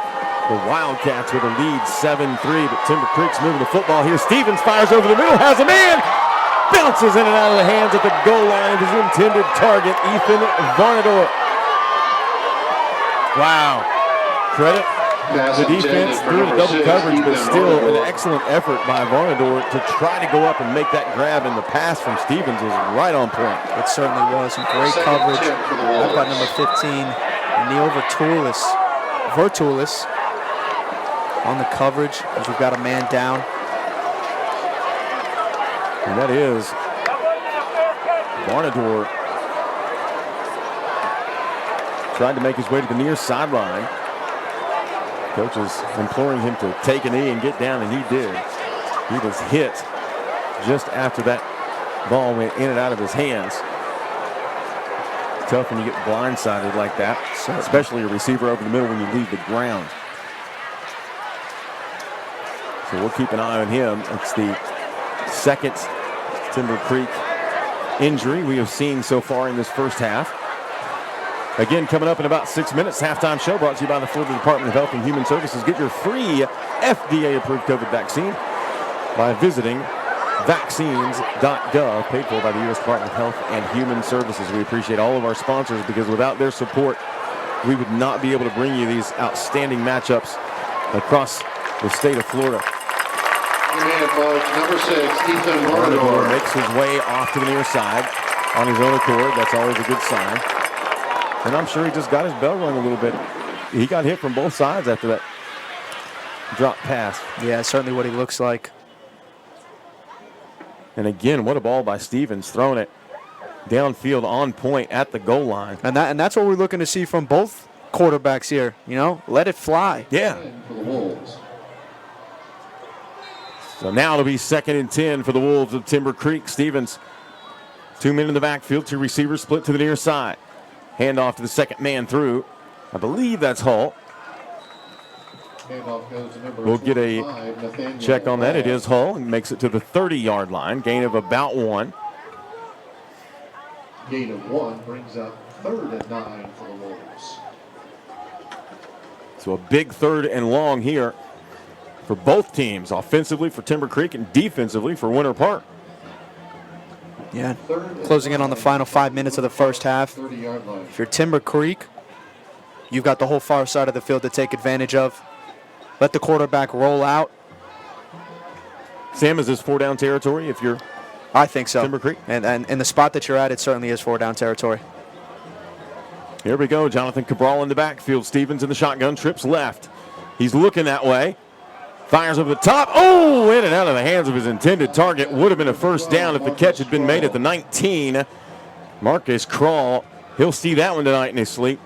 The Wildcats with a lead 7-3, but Timber Creek's moving the football here. Stevens fires over the middle, has a man, bounces in and out of the hands at the goal line of his intended target, Ethan Varnador. Wow. Credit the defense through the double coverage, but still an excellent effort by Varnador to try to go up and make that grab, and the pass from Stevens was right on point. It certainly was. Some great coverage. I've got number 15, Neil Vertulis on the coverage as we've got a man down. And that is Varnador. Tried to make his way to the near sideline. Coach is imploring him to take a knee and get down, and he did. He was hit just after that ball went in and out of his hands. It's tough when you get blindsided like that, especially a receiver over the middle when you leave the ground. So we'll keep an eye on him. It's the second Timber Creek injury we have seen so far in this first half. Again, coming up in about 6 minutes, halftime show brought to you by the Florida Department of Health and Human Services. Get your free FDA-approved COVID vaccine by visiting vaccines.gov, paid for by the U.S. Department of Health and Human Services. We appreciate all of our sponsors because without their support, we would not be able to bring you these outstanding matchups across the state of Florida. Number 6, Ethan Varnador makes his way off to the near side on his own accord. That's always a good sign. And I'm sure he just got his bell rung a little bit. He got hit from both sides after that drop pass. Yeah, certainly what he looks like. And again, what a ball by Stevens, throwing it downfield on point at the goal line. And that's what we're looking to see from both quarterbacks here. You know, let it fly. Yeah. So now it'll be 2nd and 10 for the Wolves of Timber Creek. Stevens, 2 men in the backfield, 2 receivers split to the near side. Handoff to the second man through. I believe that's Hall. We'll get a check on that. It is Hull, and makes it to the 30-yard line. Gain of about 1. Gain of 1 brings up 3rd and 9 for the Wolves. So a big 3rd and long here for both teams, offensively for Timber Creek and defensively for Winter Park. Yeah, closing in on the final 5 minutes of the first half. If you're Timber Creek, you've got the whole far side of the field to take advantage of. Let the quarterback roll out. Sam, is this 4-down territory if you're I think so. Timber Creek? And in the spot that you're at, it certainly is 4-down territory. Here we go. Jonathan Cabral in the backfield. Stevens in the shotgun, trips left. He's looking that way. Fires over the top. Oh, in and out of the hands of his intended target. Would have been a first down if the catch had been made at the 19. Marcus Crawl. He'll see that one tonight in his sleep.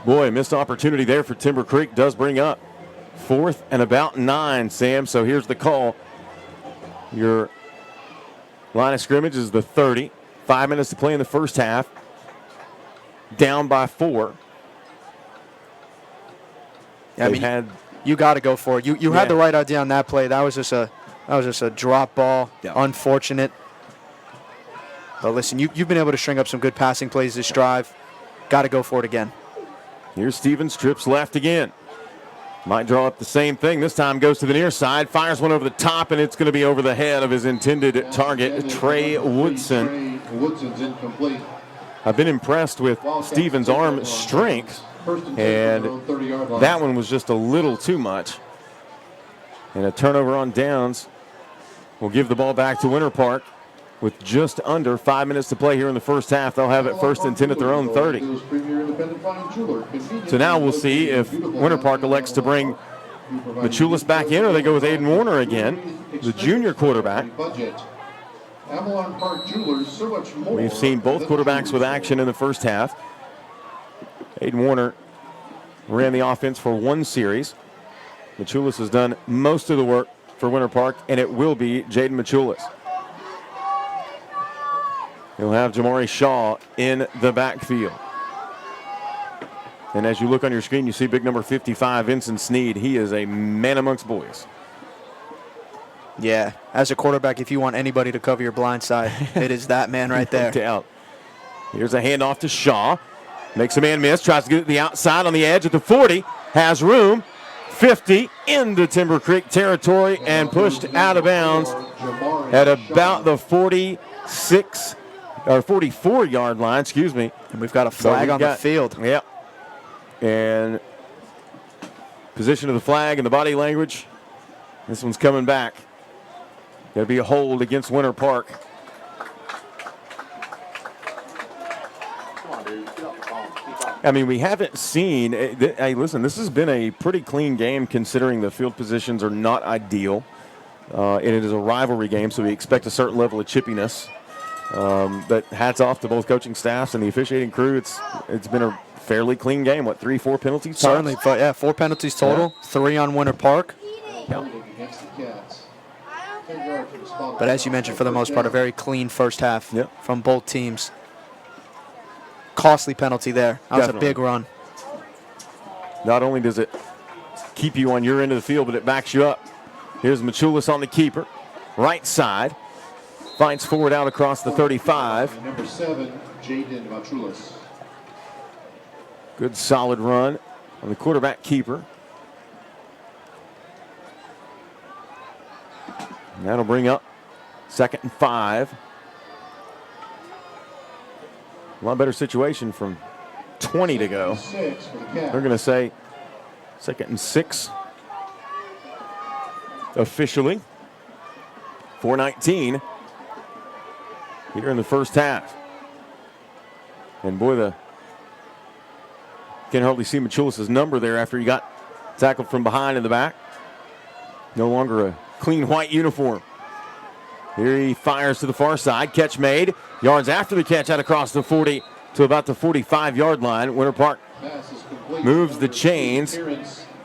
Boy, missed opportunity there for Timber Creek. Does bring up 4th and about 9, Sam. So here's the call. Your line of scrimmage is the 30. 5 minutes to play in the first half. Down by 4. Yeah, I mean, you got to go for it. You had the right idea on that play. That was just a drop ball. Yeah. Unfortunate. But listen, you've been able to string up some good passing plays this drive. Got to go for it again. Here's Stevens, trips left again. Might draw up the same thing. This time goes to the near side, fires one over the top, and it's going to be over the head of his intended target, Trey Woodson. Woodson's incomplete. I've been impressed with Stevens' arm strength, and that one was just a little too much. And a turnover on downs will give the ball back to Winter Park with just under 5 minutes to play here in the first half. They'll have it 1st and 10 at their own 30. So now we'll see if Winter Park elects to bring Machulis back in, or they go with Aiden Warner again, the junior quarterback. We've seen both quarterbacks with action in the first half. Aiden Warner ran the offense for one series. Machulis has done most of the work for Winter Park, and it will be Jaden Machulis. He'll have Jamari Shaw in the backfield. And as you look on your screen, you see big number 55, Vincent Sneed. He is a man amongst boys. Yeah, as a quarterback, if you want anybody to cover your blind side, it is that man right there. No doubt. Here's a handoff to Shaw. Makes a man miss, tries to get it to the outside on the edge at the 40. Has room. 50 into Timber Creek territory and pushed out of bounds at about the 46 or 44-yard line, excuse me. And we've got a flag on the field. Yep. And position of the flag and the body language. This one's coming back. Going to be a hold against Winter Park. I mean, we haven't seen. Hey, listen, this has been a pretty clean game considering the field positions are not ideal. And it is a rivalry game, so we expect a certain level of chippiness. But hats off to both coaching staffs and the officiating crew. It's been a fairly clean game. What, 3-4 penalties? Certainly, but yeah, 4 penalties total, 3 on Winter Park. Yeah. But as you mentioned, for the most part, a very clean first half from both teams. Costly penalty there. That was a big run. Not only does it keep you on your end of the field, but it backs you up. Here's Machulis on the keeper. Right side. Finds forward out across the 35. Number 7, Jaden Machulis. Good solid run on the quarterback keeper. And that'll bring up 2nd and 5. A lot better situation from 20 to go. They're going to say 2nd and 6. Officially. 4:19 here in the first half. And boy, can hardly see Machulis' number there after he got tackled from behind in the back. No longer a clean white uniform. Here he fires to the far side. Catch made. Yards after the catch out across the 40 to about the 45-yard line. Winter Park moves the chains.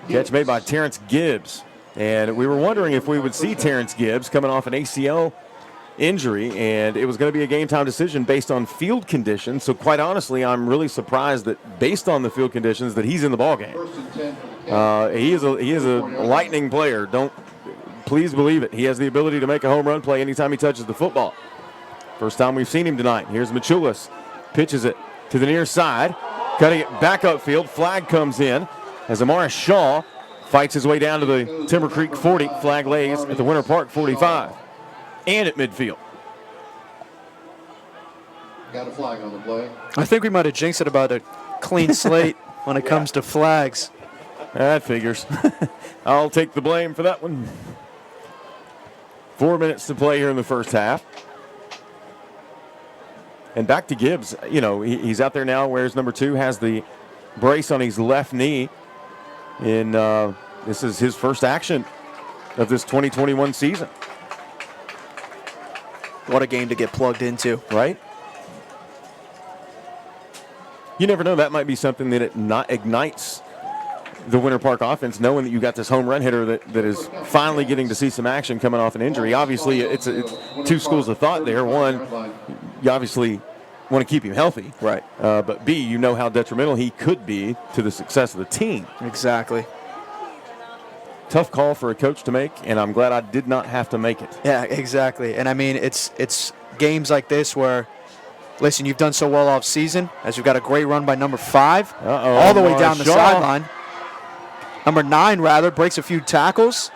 Catch made by Terrence Gibbs. And we were wondering if we would see Terrence Gibbs coming off an ACL injury, and it was going to be a game-time decision based on field conditions. So quite honestly, I'm really surprised that based on the field conditions that he's in the ballgame. He is a lightning player. Please believe it. He has the ability to make a home run play anytime he touches the football. First time we've seen him tonight. Here's Machulis. Pitches it to the near side. Cutting it back upfield. Flag comes in as Amara Shaw fights his way down to the Timber Creek 40. Flag lays at the Winter Park 45 and at midfield. Got a flag on the play. I think we might have jinxed it about a clean slate when it comes to flags. That figures. I'll take the blame for that one. 4 minutes to play here in the first half. And back to Gibbs. You know, he's out there now, wears number 2, has the brace on his left knee. And this is his first action of this 2021 season. What a game to get plugged into, right? You never know. That might be something that ignites the Winter Park offense, knowing that you got this home run hitter that is finally getting to see some action coming off an injury. Obviously, it's 2 schools of thought there. One, you obviously want to keep him healthy. Right. But B, you know how detrimental he could be to the success of the team. Exactly. Tough call for a coach to make, and I'm glad I did not have to make it. Yeah, exactly. And I mean, it's games like this where, listen, you've done so well off season, as you've got a great run by number 5, all the way down the sideline. Number 9, rather, breaks a few tackles.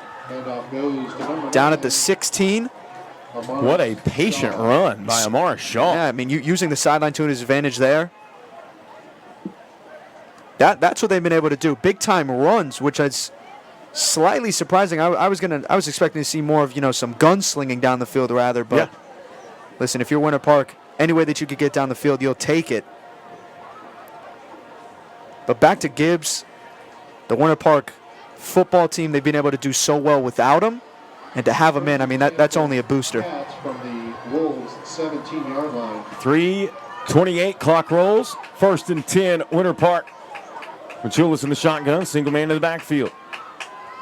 Down at the 16. What a patient run by Amara Shaw. Yeah, I mean, using the sideline to his advantage there. That's what they've been able to do. Big-time runs, which is slightly surprising. I was expecting to see more of, some gunslinging down the field rather, but listen, if you're Winter Park, any way that you could get down the field, you'll take it. But back to Gibbs, the Winter Park football team, they've been able to do so well without him, and to have him in, I mean, that's only a booster. From the Wolves 17-yard line. 3:28 clock rolls. 1st and 10, Winter Park. Machulis in the shotgun, single man in the backfield.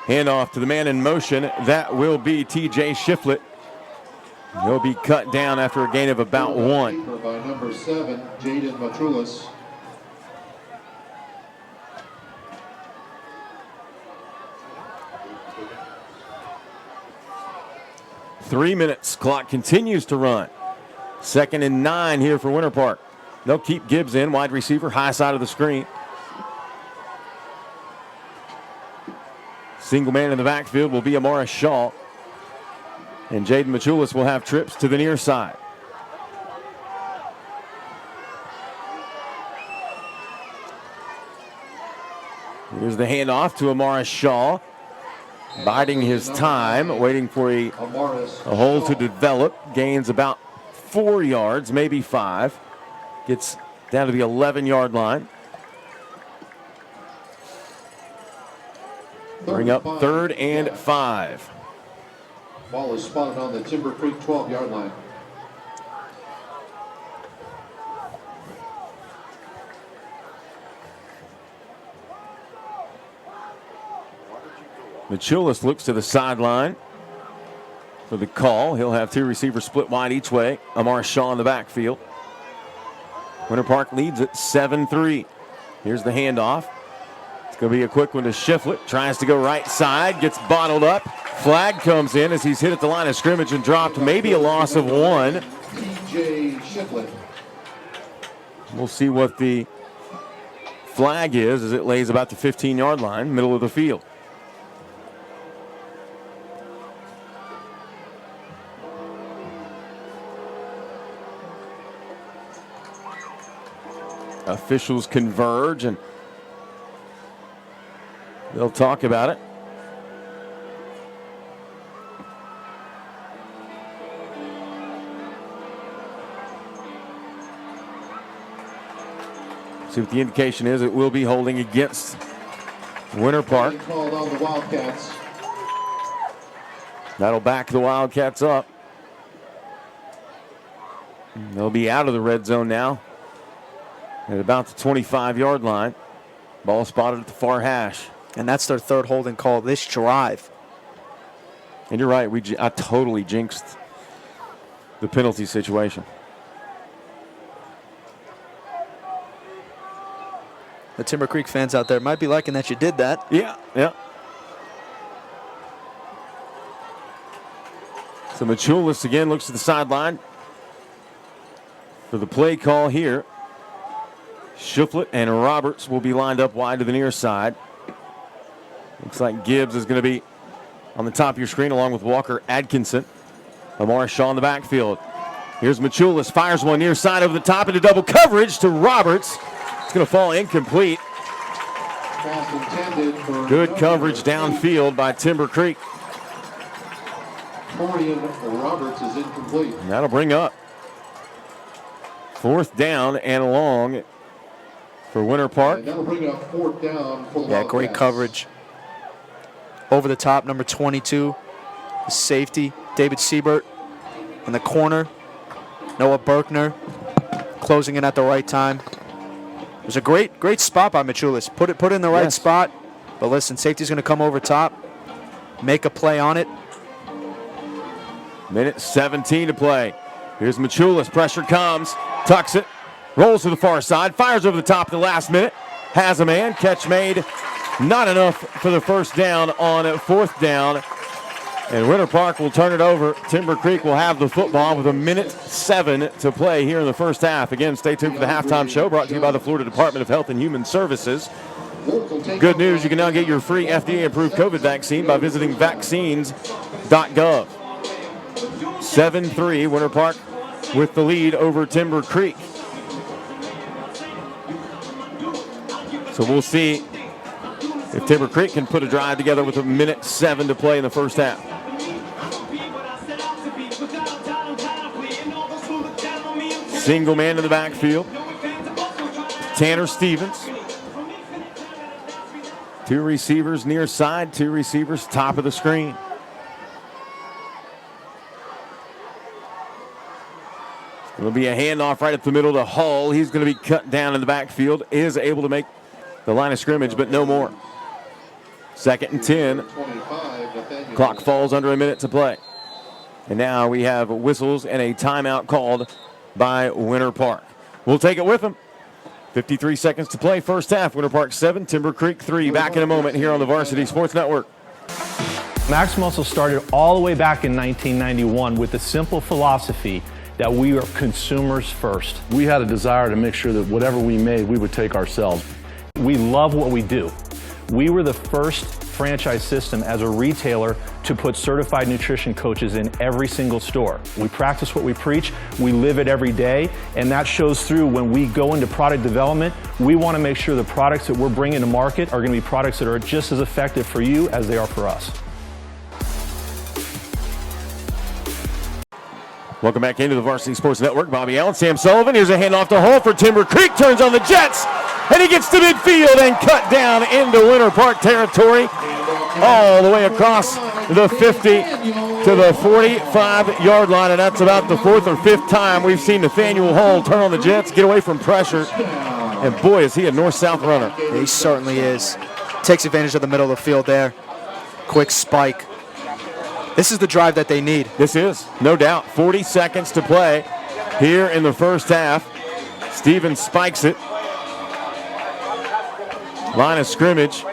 Handoff to the man in motion. That will be TJ Shiflett. He'll be cut down after a gain of about 1. By number 7, Jaden Machulis. Three minutes. Clock continues to run. 2nd and 9 here for Winter Park. They'll keep Gibbs in, wide receiver, high side of the screen. Single man in the backfield will be Amara Shaw. And Jaden Machulis will have trips to the near side. Here's the handoff to Amara Shaw. Biding his time, waiting for a hole to develop. Gains about 4 yards, maybe 5. Gets down to the 11-yard line. Bring up 3rd and 5. Ball is spotted on the Timber Creek 12-yard line. Machulis looks to the sideline for the call. He'll have 2 receivers split wide each way. Amar Shaw in the backfield. Winter Park leads at 7-3. Here's the handoff. It's going to be a quick one to Shiflett. Tries to go right side. Gets bottled up. Flag comes in as he's hit at the line of scrimmage and dropped. Maybe a loss of 1. TJ Shiflett. We'll see what the flag is as it lays about the 15-yard line, middle of the field. Officials converge and they'll talk about it. See what the indication is. It will be holding against Winter Park. Called on the Wildcats. That'll back the Wildcats up. They'll be out of the red zone now. At about the 25-yard line. Ball spotted at the far hash. And that's their 3rd holding call this drive. And you're right, I totally jinxed the penalty situation. The Timber Creek fans out there might be liking that you did that. Yeah. So Machulis again looks to the sideline for the play call here. Shiflett and Roberts will be lined up wide to the near side. Looks like Gibbs is going to be on the top of your screen along with Walker Atkinson. Amar Shaw in the backfield. Here's Machulis, fires one near side over the top into double coverage to Roberts. It's going to fall incomplete. Good coverage downfield by Timber Creek. Roberts is incomplete. And that'll bring up 4th down and long for Winter Park. And that'll bring up 4th down for the Yeah, Wildcats. great coverage. Over the top, number 22, the safety, David Siebert. In the corner, Noah Berkner closing in at the right time. It was a great spot by Machulis. Put it in the right spot. But listen, safety's going to come over top, make a play on it. Minute 17 to play. Here's Machulis. Pressure comes. Tucks it. Rolls to the far side. Fires over the top at the last minute. Has a man. Catch made. Not enough for the first down on 4th down. And Winter Park will turn it over. Timber Creek will have the football with 1:07 to play here in the first half. Again, stay tuned for the halftime show brought to you by the Florida Department of Health and Human Services. Good news, you can now get your free FDA-approved COVID vaccine by visiting vaccines.gov. 7-3, Winter Park with the lead over Timber Creek. So we'll see if Timber Creek can put a drive together with 1:07 to play in the first half. Single man in the backfield. Tanner Stevens. 2 receivers near side, 2 receivers top of the screen. It'll be a handoff right up the middle to Hull. He's going to be cut down in the backfield. Is able to make the line of scrimmage, but no more. 2nd and 10. Clock falls under a minute to play. And now we have whistles and a timeout called by Winter Park. We'll take it with them. 53 seconds to play, first half. Winter Park 7, Timber Creek 3. Back in a moment here on the Varsity Sports Network. Max Muscle started all the way back in 1991 with the simple philosophy that we are consumers first. We had a desire to make sure that whatever we made, we would take ourselves. We love what we do. We were the first franchise system as a retailer to put certified nutrition coaches in every single store. We practice what we preach, we live it every day, and that shows through when we go into product development. We want to make sure the products that we're bringing to market are going to be products that are just as effective for you as they are for us. Welcome back into the Varsity Sports Network. Bobby Allen, Sam Sullivan. Here's a handoff to Hull for Timber Creek. Turns on the Jets, and he gets to midfield and cut down into Winter Park territory all the way across the 50 to the 45-yard line, and that's about the 4th or 5th time we've seen Nathaniel Hull turn on the Jets, get away from pressure, and boy, is he a north-south runner. He certainly is. Takes advantage of the middle of the field there. Quick spike. This is the drive that they need. This is, no doubt. 40 seconds to play here in the first half. Stevens spikes it. Line of scrimmage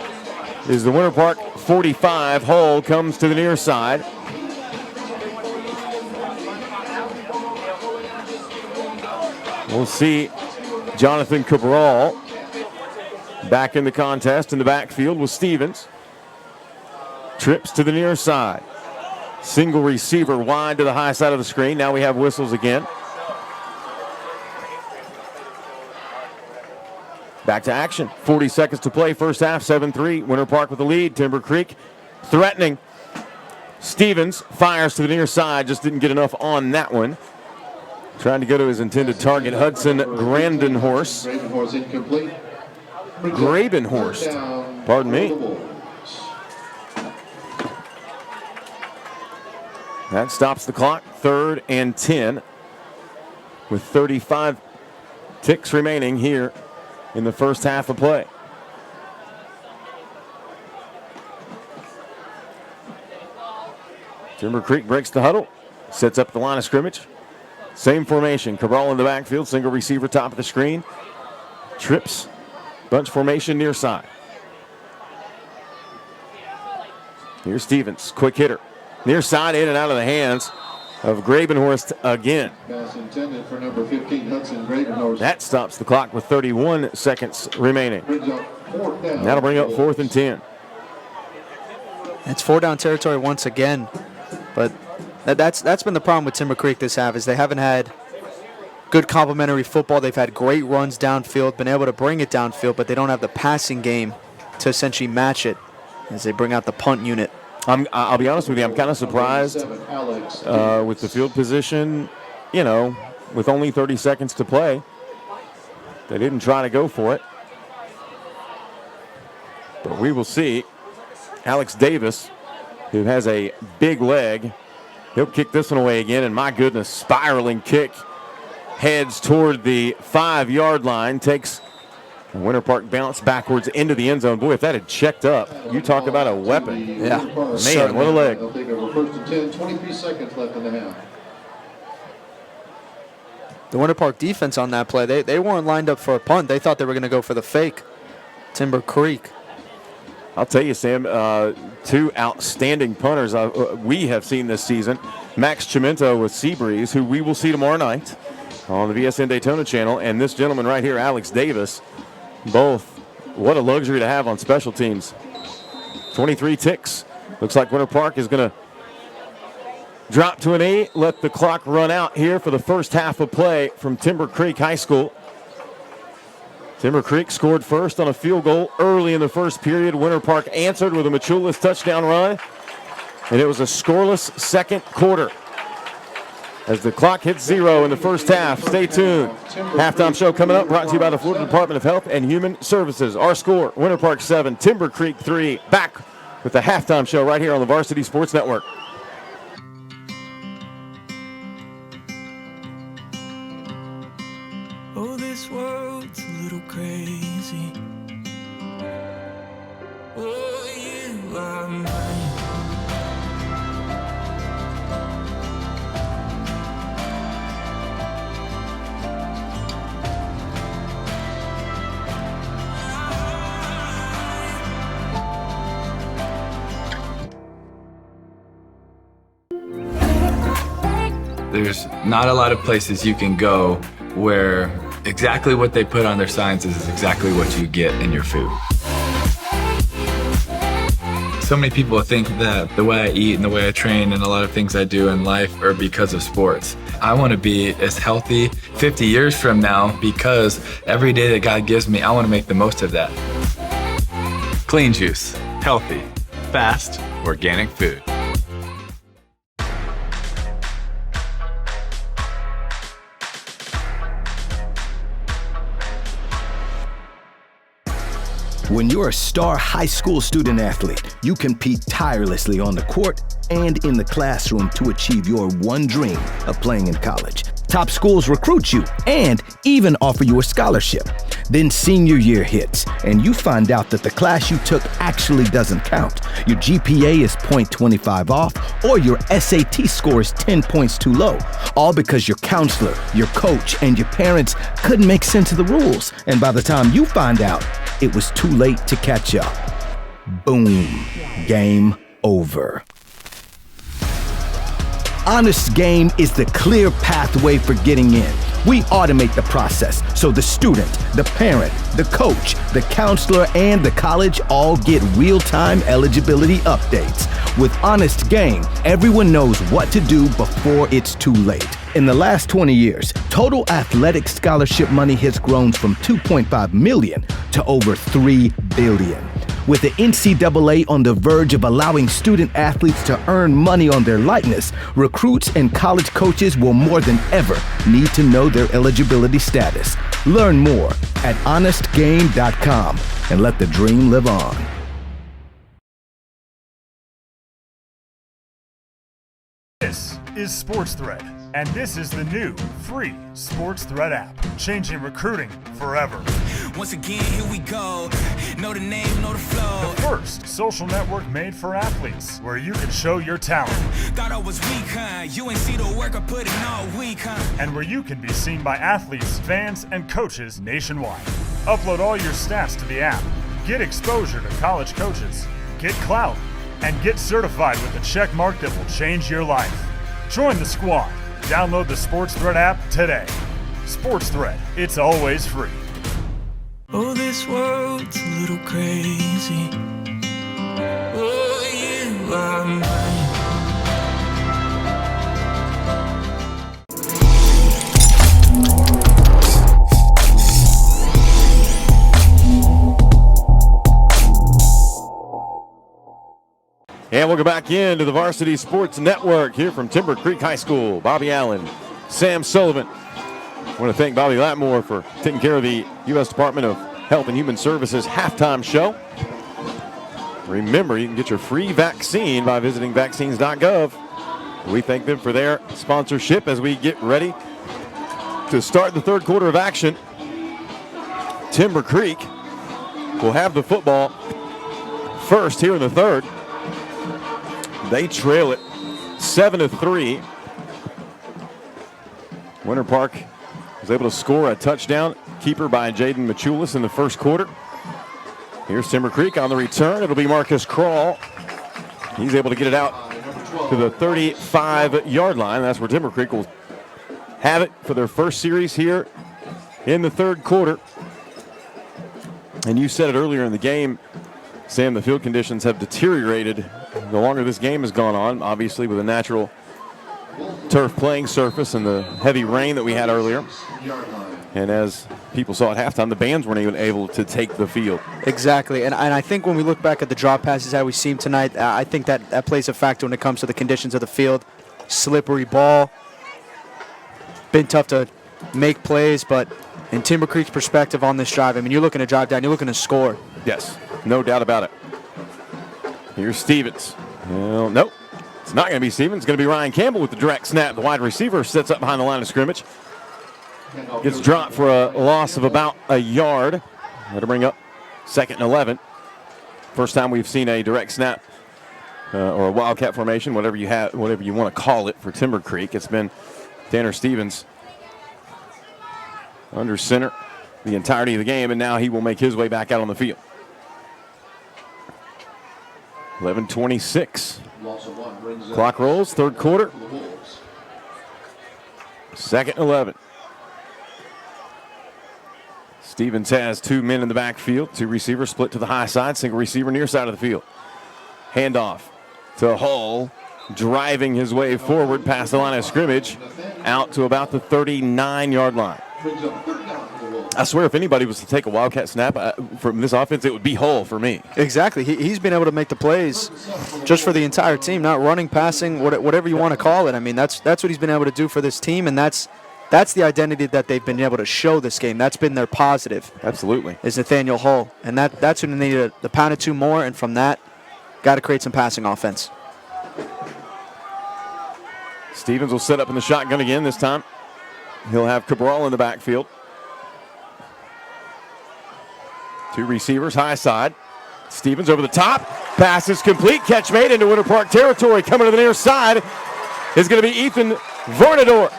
is the Winter Park 45. Hull comes to the near side. We'll see Jonathan Cabral back in the contest in the backfield with Stevens. Trips to the near side. Single receiver wide to the high side of the screen. Now we have whistles again. Back to action. 40 seconds to play. First half, 7-3. Winter Park with the lead. Timber Creek threatening. Stevens fires to the near side. Just didn't get enough on that one. Trying to go to his intended target. Hudson Grandenhorst. Grabenhorst. Pardon me. That stops the clock. 3rd and 10 with 35 ticks remaining here in the first half of play. Timber Creek breaks the huddle, sets up the line of scrimmage. Same formation. Cabral in the backfield, single receiver top of the screen. Trips, bunch formation near side. Here's Stevens, quick hitter. Near side, in and out of the hands of Grabenhorst again. Pass intended for number 15, Hudson Grabenhorst. That stops the clock with 31 seconds remaining. And that'll bring up 4th and 10. It's 4-down territory once again. But that's been the problem with Timber Creek this half, is they haven't had good complementary football. They've had great runs downfield, been able to bring it downfield, but they don't have the passing game to essentially match it as they bring out the punt unit. I'll be honest with you, I'm kind of surprised with the field position, with only 30 seconds to play. They didn't try to go for it. But we will see. Alex Davis, who has a big leg, he'll kick this one away again, and my goodness, spiraling kick. Heads toward the 5-yard line, takes Winter Park bounce backwards into the end zone. Boy, if that had checked up, you talk about a weapon. Yeah. Man, what a leg. They'll take over 1st and 10, 23 seconds left in the half. The Winter Park defense on that play, they weren't lined up for a punt. They thought they were going to go for the fake. Timber Creek. I'll tell you, Sam, 2 outstanding punters we have seen this season. Max Chimento with Seabreeze, who we will see tomorrow night on the VSN Daytona channel, and this gentleman right here, Alex Davis. Both, what a luxury to have on special teams. 23 ticks. Looks like Winter Park is going to drop to an 8, let the clock run out here for the first half of play from Timber Creek High School. Timber Creek scored first on a field goal early in the first period. Winter Park answered with a Machulis touchdown run, and it was a scoreless second quarter. As the clock hits 0 in the first half, stay tuned. Halftime show coming up, brought to you by the Florida Department of Health and Human Services. Our score, Winter Park 7, Timber Creek 3. Back with the halftime show right here on the Varsity Sports Network. Oh, this world's a little crazy. Oh, you are mine. There's not a lot of places you can go where exactly what they put on their signs is exactly what you get in your food. So many people think that the way I eat and the way I train and a lot of things I do in life are because of sports. I want to be as healthy 50 years from now because every day that God gives me, I want to make the most of that. Clean juice, healthy, fast, organic food. When you're a star high school student athlete, you compete tirelessly on the court and in the classroom to achieve your one dream of playing in college. Top schools recruit you and even offer you a scholarship. Then senior year hits, and you find out that the class you took actually doesn't count. Your GPA is .25 off, or your SAT score is 10 points too low. All because your counselor, your coach, and your parents couldn't make sense of the rules. And by the time you find out, it was too late to catch up. Boom. Game over. Honest Game is the clear pathway for getting in. We automate the process so the student, the parent, the coach, the counselor, and the college all get real-time eligibility updates. With Honest Game, everyone knows what to do before it's too late. In the last 20 years, total athletic scholarship money has grown from $2.5 million to over $3 billion. With the NCAA on the verge of allowing student athletes to earn money on their likeness, recruits and college coaches will more than ever need to know their eligibility status. Learn more at honestgame.com and let the dream live on. This is Sports Thread, and this is the new free Sports Thread app, changing recruiting forever. Once again, here we go. Know the name, know the flow. The first social network made for athletes, where you can show your talent. Thought I was weak, huh? You ain't see the work I put in all week, huh? And where you can be seen by athletes, fans, and coaches nationwide. Upload all your stats to the app. Get exposure to college coaches. Get clout. And get certified with a check mark that will change your life. Join the squad. Download the Sports Thread app today. Sports Thread, it's always free. Oh, this world's a little crazy. Oh, you are mine. And we'll go back into the Varsity Sports Network here from Timber Creek High School. Bobby Allen, Sam Sullivan. I want to thank Bobby Latmore for taking care of the U.S. Department of Health and Human Services halftime show. Remember, you can get your free vaccine by visiting vaccines.gov. We thank them for their sponsorship as we get ready to start the third quarter of action. Timber Creek will have the football first here in the third. They trail it 7-3. Winter Park was able to score a touchdown, keeper by Jaden Machulis in the first quarter. Here's Timber Creek on the return. It'll be Marcus Crawl. He's able to get it out to the 35-yard line. That's where Timber Creek will have it for their first series here in the third quarter. And you said it earlier in the game, Sam, the field conditions have deteriorated the longer this game has gone on, obviously with a natural turf playing surface and the heavy rain that we had earlier. And as people saw at halftime, the bands weren't even able to take the field. Exactly, and I think when we look back at the drop passes that we see tonight, I think that plays a factor when it comes to the conditions of the field. Slippery ball. Been tough to make plays, but in Timber Creek's perspective on this drive, I mean, you're looking to drive down, you're looking to score. Yes, no doubt about it. Here's Stevens. Well, nope, it's not going to be Stevens. It's going to be Ryan Campbell with the direct snap. The wide receiver sets up behind the line of scrimmage. Gets dropped for a loss of about a yard. That'll bring up 2nd and 11. First time we've seen a direct snap or a wildcat formation, whatever you want to call it for Timber Creek. It's been Tanner Stevens under center the entirety of the game, and now he will make his way back out on the field. 11:26. Clock rolls, third quarter. 2nd and 11. Stevens has 2 men in the backfield, 2 receivers split to the high side, single receiver near side of the field. Handoff to Hull, driving his way forward past the line of scrimmage, out to about the 39-yard line. I swear if anybody was to take a wildcat snap from this offense, it would be Hull for me. Exactly. He's been able to make the plays just for the entire team, not running, passing, whatever you want to call it. I mean, that's what he's been able to do for this team, and that's the identity that they've been able to show this game. That's been their positive. Absolutely. Is Nathaniel Hull. And that's when they need to pound it 2 more, and from that, got to create some passing offense. Stevens will set up in the shotgun again this time. He'll have Cabral in the backfield. 2 receivers, high side. Stevens over the top. Pass is complete. Catch made into Winter Park territory. Coming to the near side is going to be Ethan Vornador.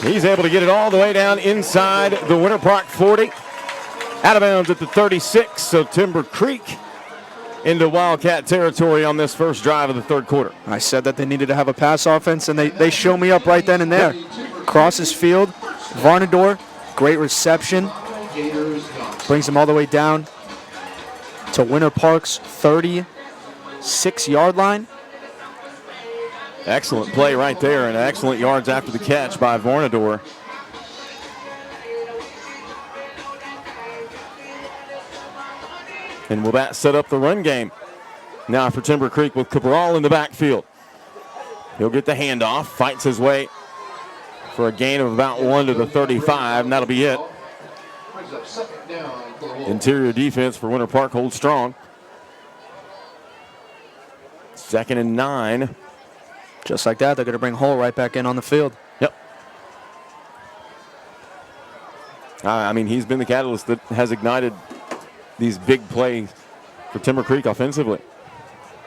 He's able to get it all the way down inside the Winter Park 40. Out of bounds at the 36. So Timber Creek into Wildcat territory on this first drive of the third quarter. I said that they needed to have a pass offense, and they show me up right then and there. Crosses field. Varnador, great reception. Brings him all the way down to Winter Park's 36-yard line. Excellent play right there, and excellent yards after the catch by Vornador. And will that set up the run game now for Timber Creek with Cabral in the backfield. He'll get the handoff, fights his way for a gain of about 1 to the 35, and that'll be it. Interior defense for Winter Park holds strong. 2nd and 9. Just like that, they're going to bring Hull right back in on the field. Yep. I mean, he's been the catalyst that has ignited these big plays for Timber Creek offensively.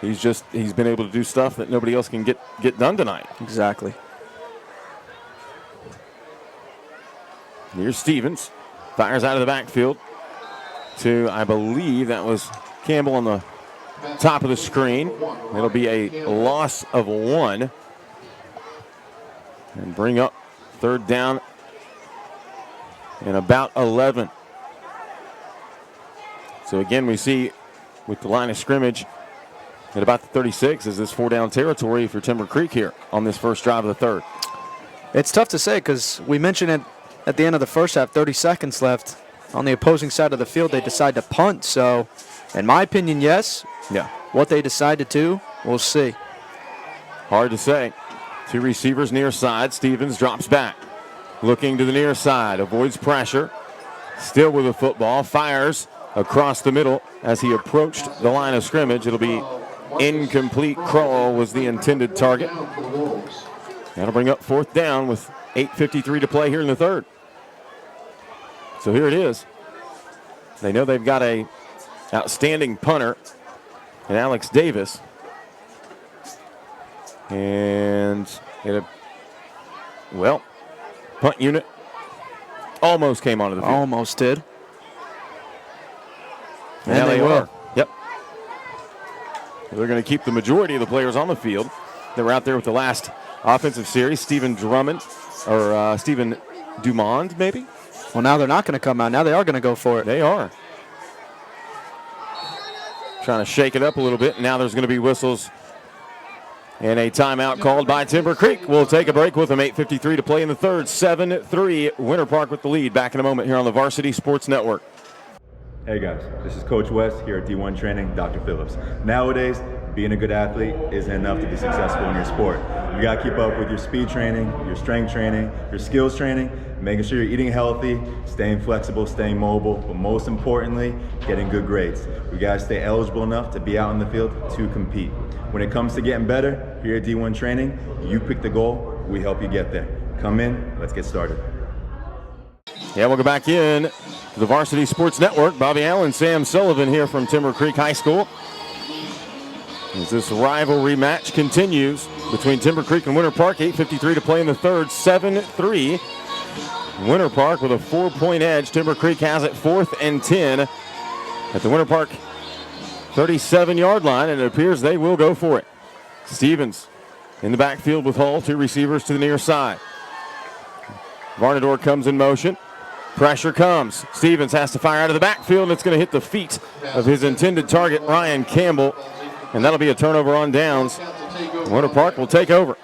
He's been able to do stuff that nobody else can get done tonight. Exactly. Here's Stevens. Fires out of the backfield to, I believe that was Campbell on the top of the screen. It'll be a loss of 1. And bring up 3rd down and about 11. So again, we see with the line of scrimmage at about the 36 is this 4-down territory for Timber Creek here on this first drive of the third. It's tough to say because we mentioned it at the end of the first half, 30 seconds left. On the opposing side of the field, they decide to punt. So, in my opinion, yes. Yeah. What they decide to do, we'll see. Hard to say. 2 receivers near side. Stevens drops back. Looking to the near side. Avoids pressure. Still with the football. Fires across the middle as he approached the line of scrimmage. It'll be incomplete. Crawl was the intended target. That'll bring up 4th down with 8:53 to play here in the third. So here it is. They know they've got a outstanding punter in Alex Davis. And punt unit almost came onto the field. Almost did. And now they will. Yep. They're going to keep the majority of the players on the field. They were out there with the last offensive series. Stephen Dumond, maybe? Well, now they're not going to come out. Now they are going to go for it. They are. Trying to shake it up a little bit. Now there's going to be whistles And a timeout called by Timber Creek. We'll take a break with them. 8:53 to play in the third. 7-3 Winter Park with the lead. Back in a moment here on the Varsity Sports Network. Hey guys, this is Coach West here at D1 Training, Dr. Phillips. Nowadays, being a good athlete isn't enough to be successful in your sport. You gotta keep up with your speed training, your strength training, your skills training, making sure you're eating healthy, staying flexible, staying mobile, but most importantly, getting good grades. We gotta stay eligible enough to be out in the field to compete. When it comes to getting better, here at D1 Training, you pick the goal, we help you get there. Come in, let's get started. Yeah, we'll go back in to the Varsity Sports Network. Bobby Allen, Sam Sullivan here from Timber Creek High School. As this rivalry match continues between Timber Creek and Winter Park. 8:53 to play in the third. 7-3. Winter Park with a 4-point edge. Timber Creek has it 4th and 10 at the Winter Park 37-yard line, and it appears they will go for it. Stevens in the backfield with Hull, 2 receivers to the near side. Varnador comes in motion. Pressure comes. Stevens has to fire out of the backfield, and it's going to hit the feet of his intended target, Ryan Campbell, and that'll be a turnover on downs. Winter Park will take over.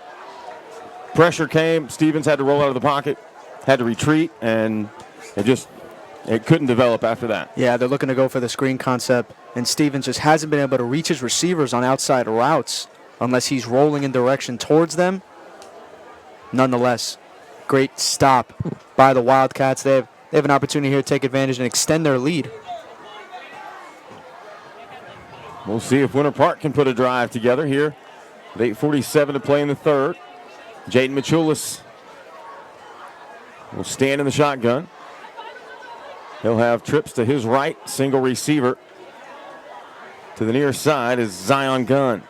Pressure came. Stevens had to roll out of the pocket, had to retreat, and it couldn't develop after that. Yeah, they're looking to go for the screen concept, and Stevens just hasn't been able to reach his receivers on outside routes unless he's rolling in direction towards them. Nonetheless, great stop by the Wildcats. They have an opportunity here to take advantage and extend their lead. We'll see if Winter Park can put a drive together here. With 8:47 to play in the third. Jaden Michulis will stand in the shotgun. He'll have trips to his right, single receiver. To the near side is Zion Gunn.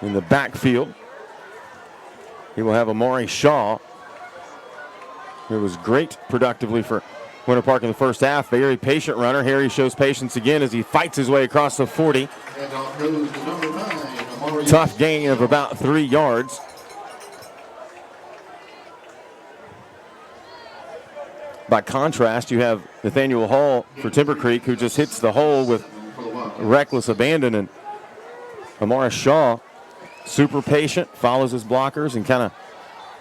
In the backfield, he will have Amari Shaw. It was great productively for Winter Park in the first half. Very patient runner. Harry shows patience again as he fights his way across the 40. Tough gain of about 3 yards. By contrast, you have Nathaniel Hall for Timber Creek, who just hits the hole with reckless abandon. And Amari Shaw, super patient, follows his blockers and kind of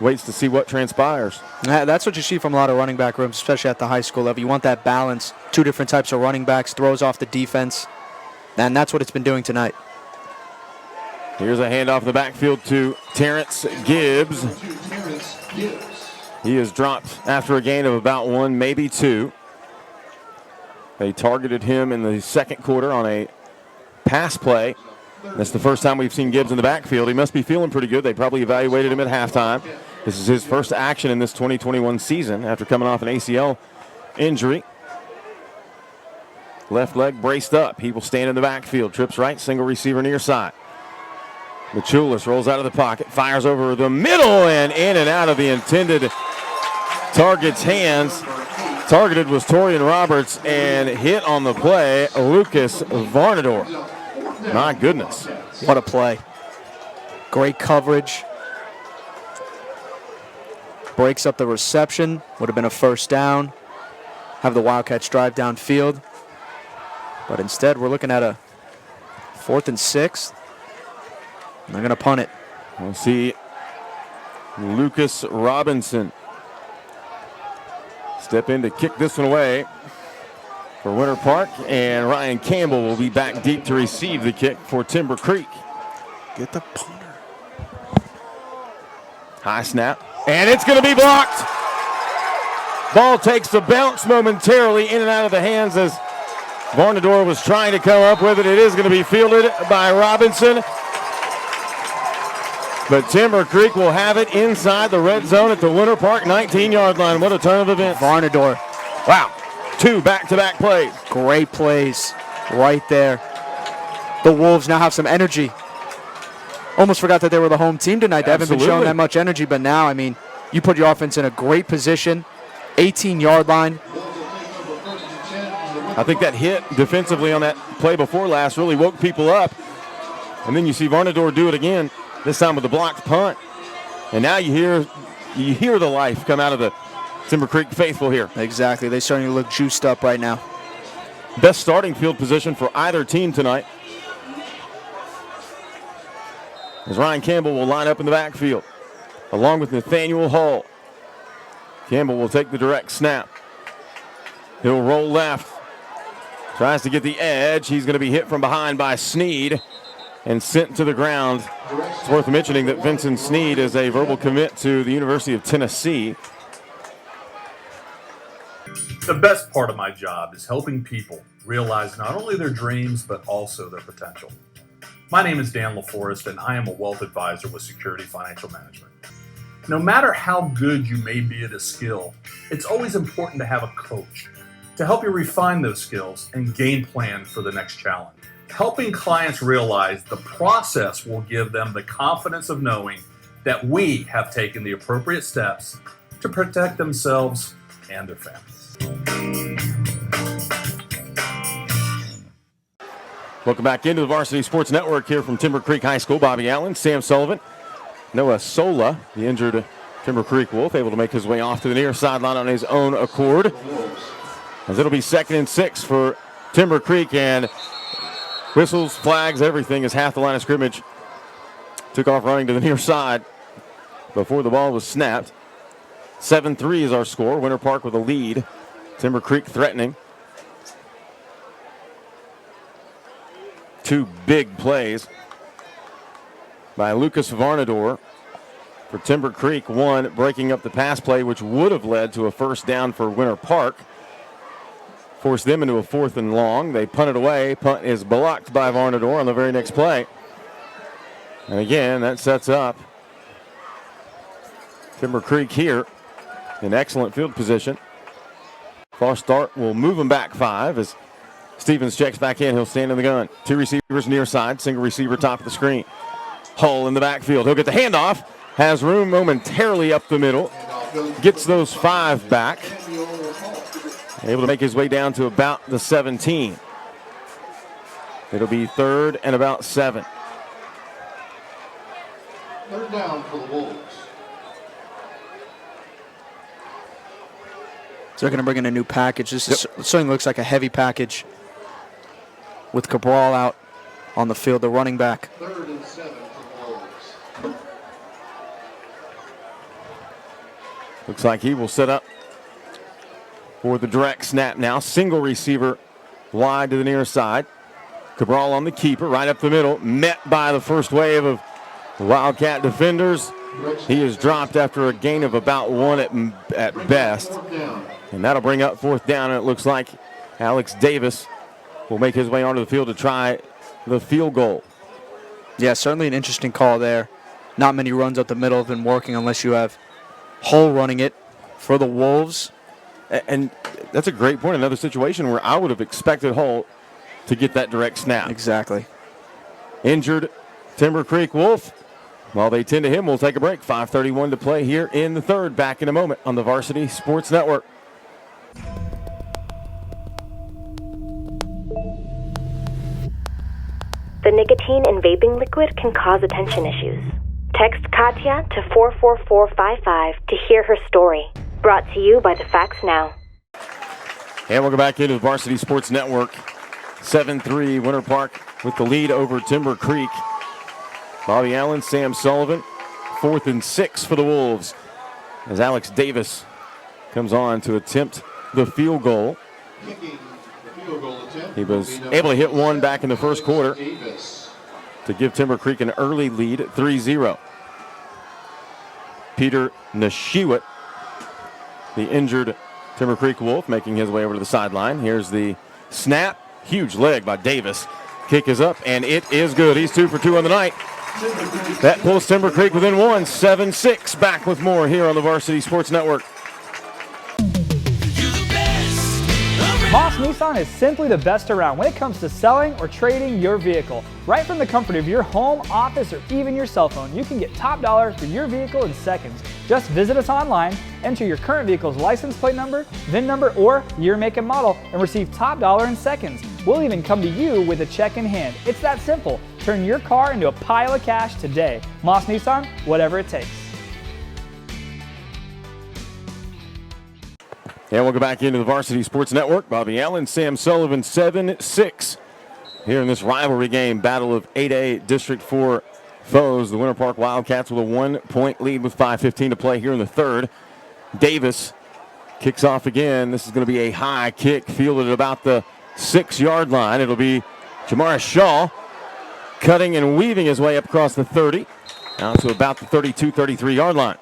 waits to see what transpires. That's what you see from a lot of running back rooms, especially at the high school level. You want that balance. 2 different types of running backs, throws off the defense. And that's what it's been doing tonight. Here's a handoff in the backfield to Terrence Gibbs. He is dropped after a gain of about 1, maybe 2. They targeted him in the second quarter on a pass play. That's the first time we've seen Gibbs in the backfield. He must be feeling pretty good. They probably evaluated him at halftime. This is his first action in this 2021 season after coming off an ACL injury. Left leg braced up. He will stand in the backfield. Trips right, single receiver near side. Michulis rolls out of the pocket, fires over the middle and in and out of the intended target's hands. Targeted was Torian Roberts and hit on the play, Lucas Varnador. My goodness. What a play. Great coverage. Breaks up the reception. Would have been a first down. Have the Wildcats drive downfield. But instead, we're looking at a 4th and 6. They're going to punt it. We'll see Lucas Robinson step in to kick this one away for Winter Park, and Ryan Campbell will be back deep to receive the kick for Timber Creek. Get the punter. High snap, and it's going to be blocked. Ball takes a bounce momentarily in and out of the hands as Varnador was trying to come up with it. It is going to be fielded by Robinson. But Timber Creek will have it inside the red zone at the Winter Park 19-yard line. What a turn of events. Varnador. Wow. 2 back-to-back plays. Great plays right there. The Wolves now have some energy. Almost forgot that they were the home team tonight. They haven't been showing that much energy, but now, I mean, you put your offense in a great position. 18-yard line. I think that hit defensively on that play before last really woke people up. And then you see Varnador do it again. This time with the blocked punt. And now you hear the life come out of the Timber Creek faithful here. Exactly. They certainly look juiced up right now. Best starting field position for either team tonight. as Ryan Campbell will line up in the backfield, along with Nathaniel Hall. Campbell will take the direct snap. He'll roll left. Tries to get the edge. He's going to be hit from behind by Sneed and sent to the ground. It's worth mentioning that Vincent Sneed is a verbal commit to the University of Tennessee. The best part of my job is helping people realize not only their dreams, but also their potential. My name is Dan LaForest, and I am a wealth advisor with Security Financial Management. No matter how good you may be at a skill, it's always important to have a coach to help you refine those skills and game plan for the next challenge. Helping clients realize the process will give them the confidence of knowing that we have taken the appropriate steps to protect themselves and their families. Welcome back into the Varsity Sports Network here from Timber Creek High School. Bobby Allen, Sam Sullivan, Noah Sola, the injured Timber Creek Wolf, able to make his way off to the near sideline on his own accord. As it'll be 2nd and 6 for Timber Creek, and whistles, flags, everything is half the line of scrimmage. Took off running to the near side before the ball was snapped. 7-3 is our score. Winter Park with a lead. Timber Creek threatening. 2 big plays by Lucas Varnador for Timber Creek. One breaking up the pass play, which would have led to a first down for Winter Park. Forced them into a 4th and long. They punt it away. Punt is blocked by Varnador on the very next play. And again, that sets up Timber Creek here in excellent field position. False start will move him back 5 as Stevens checks back in. He'll stand in the gun. 2 receivers near side. Single receiver top of the screen. Hull in the backfield. He'll get the handoff. Has room momentarily up the middle. Gets those 5 back. Able to make his way down to about the 17. It'll be 3rd and about 7. 3rd down for the Wolves. So they're going to bring in a new package. This certainly looks like a heavy package with Cabral out on the field, the running back. 3rd and 7 for the Wolves. Looks like he will set up for the direct snap now. Single receiver wide to the near side. Cabral on the keeper, right up the middle. Met by the first wave of Wildcat defenders. He is dropped after a gain of about 1 at best. And that'll bring up 4th down, and it looks like Alex Davis will make his way onto the field to try the field goal. Yeah, certainly an interesting call there. Not many runs up the middle have been working unless you have Hull running it for the Wolves. And that's a great point. Another situation where I would have expected Hull to get that direct snap. Exactly. Injured Timber Creek Wolf. While they tend to him, we'll take a break. 5:31 to play here in the 3rd. Back in a moment on the Varsity Sports Network. The nicotine in vaping liquid can cause attention issues. Text Katya to 44455 to hear her story. Brought to you by the Facts Now. And we'll go back into the Varsity Sports Network. 7-3 Winter Park with the lead over Timber Creek. Bobby Allen, Sam Sullivan. 4th and 6 for the Wolves as Alex Davis comes on to attempt the field goal. He was able to hit one back in the first quarter to give Timber Creek an early lead, 3-0. Peter Nashiwat, the injured Timber Creek Wolf, making his way over to the sideline. Here's the snap. Huge leg by Davis. Kick is up, and it is good. He's 2 for 2 on the night. That pulls Timber Creek within 1, 7-6. Back with more here on the Varsity Sports Network. Moss Nissan is simply the best around when it comes to selling or trading your vehicle. Right from the comfort of your home, office, or even your cell phone, you can get top dollar for your vehicle in seconds. Just visit us online, enter your current vehicle's license plate number, VIN number, or year, make, and model, and receive top dollar in seconds. We'll even come to you with a check in hand. It's that simple. Turn your car into a pile of cash today. Moss Nissan, whatever it takes. And we'll go back into the Varsity Sports Network. Bobby Allen, Sam Sullivan, 7-6 here in this rivalry game, battle of 8A District 4 foes. The Winter Park Wildcats with a 1-point lead with 5:15 to play here in the third. Davis kicks off again. This is going to be a high kick, fielded at about the 6-yard line. It'll be Jamar Shaw cutting and weaving his way up across the 30, out to about the 32, 33-yard line.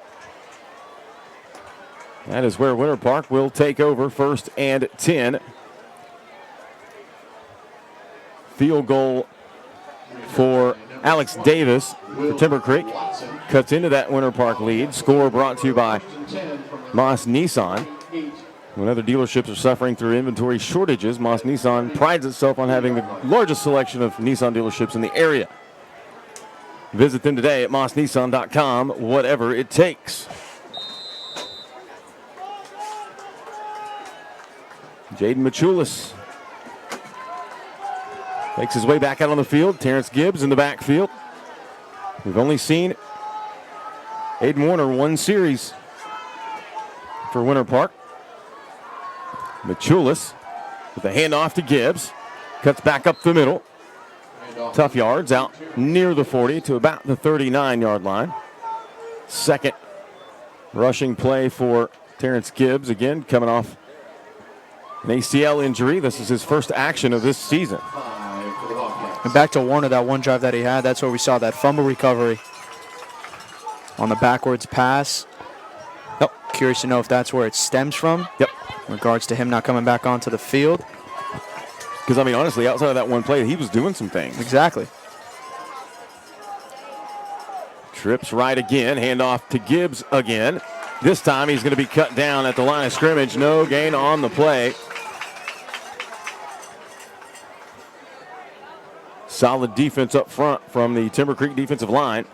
That is where Winter Park will take over, 1st and 10. Field goal for Alex Davis for Timber Creek. Cuts into that Winter Park lead. Score brought to you by Moss Nissan. When other dealerships are suffering through inventory shortages, Moss Nissan prides itself on having the largest selection of Nissan dealerships in the area. Visit them today at mossnissan.com, whatever it takes. Jaden Machulis makes his way back out on the field. Terrence Gibbs in the backfield. We've only seen Aiden Warner one series for Winter Park. Machulis with a handoff to Gibbs. Cuts back up the middle. Tough yards out near the 40 to about the 39-yard line. Second rushing play for Terrence Gibbs. Again, coming off an ACL injury. This is his first action of this season. And back to Warner, that one drive that he had, that's where we saw that fumble recovery on the backwards pass. Yep. Curious to know if that's where it stems from. Yep. In regards to him not coming back onto the field. Because, I mean, honestly, outside of that one play, he was doing some things. Exactly. Trips right again. Handoff to Gibbs again. This time he's going to be cut down at the line of scrimmage. No gain on the play. Solid defense up front from the Timber Creek defensive line.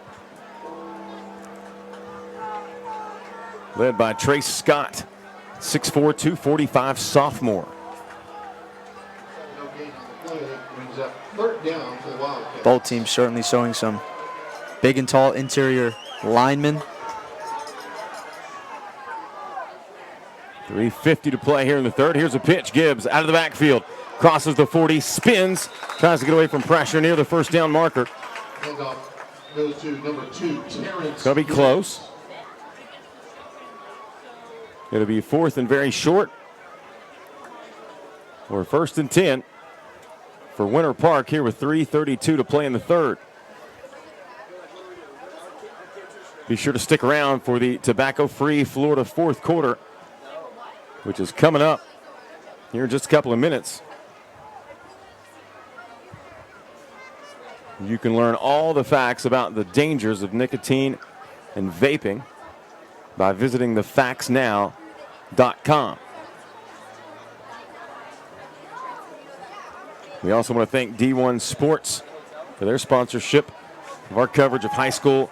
Led by Trace Scott, 6'4", 245 sophomore. Both teams certainly showing some big and tall interior linemen. 3:50 to play here in the third. Here's a pitch. Gibbs out of the backfield. Crosses the 40, spins, tries to get away from pressure near the first down marker. Goes to number 2, Terrence. It's going to be close. It'll be 4th and very short. Or 1st and 10 for Winter Park here with 3:32 to play in the third. Be sure to stick around for the tobacco-free Florida fourth quarter, which is coming up here in just a couple of minutes. You can learn all the facts about the dangers of nicotine and vaping by visiting thefactsnow.com. We also want to thank D1 Sports for their sponsorship of our coverage of high school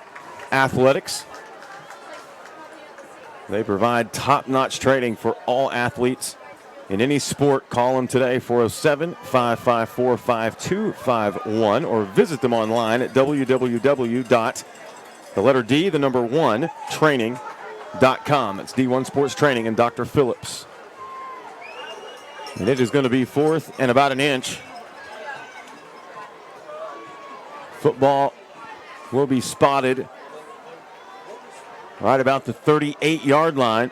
athletics. They provide top-notch training for all athletes in any sport. Call them today, 407-554-5251, or visit them online at www.training.com. It's D1 Sports Training and Dr. Phillips. And it is going to be 4th and about an inch. Football will be spotted right about the 38-yard line.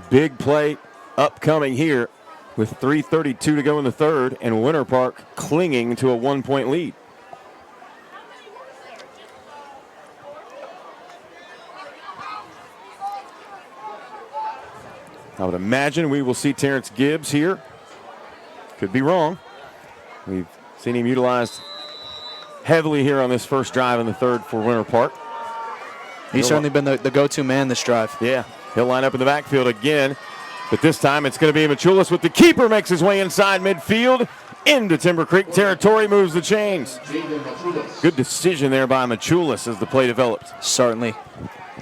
Big play upcoming here with 3:32 to go in the third, and Winter Park clinging to a 1-point lead. I would imagine we will see Terrence Gibbs here. Could be wrong. We've seen him utilized heavily here on this first drive in the third for Winter Park. He's certainly been the go-to man this drive. Yeah, he'll line up in the backfield again, but this time it's going to be Machulis with the keeper, makes his way inside midfield into Timber Creek territory, moves the chains. Good decision there by Machulis as the play developed. Certainly.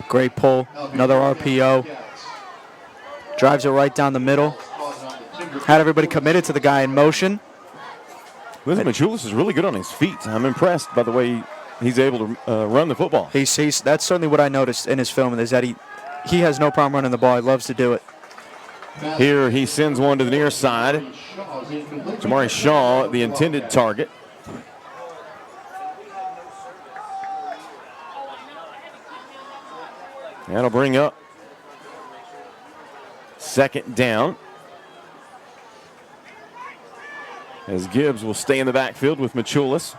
Great pull, another RPO. Drives it right down the middle. Had everybody committed to the guy in motion. Listen, Machulis is really good on his feet. I'm impressed by the way he's able to run the football. That's certainly what I noticed in his film, is that he has no problem running the ball. He loves to do it. Here he sends one to the near side. Jamari Shaw, the intended target. That'll bring up second down, as Gibbs will stay in the backfield with Machulis.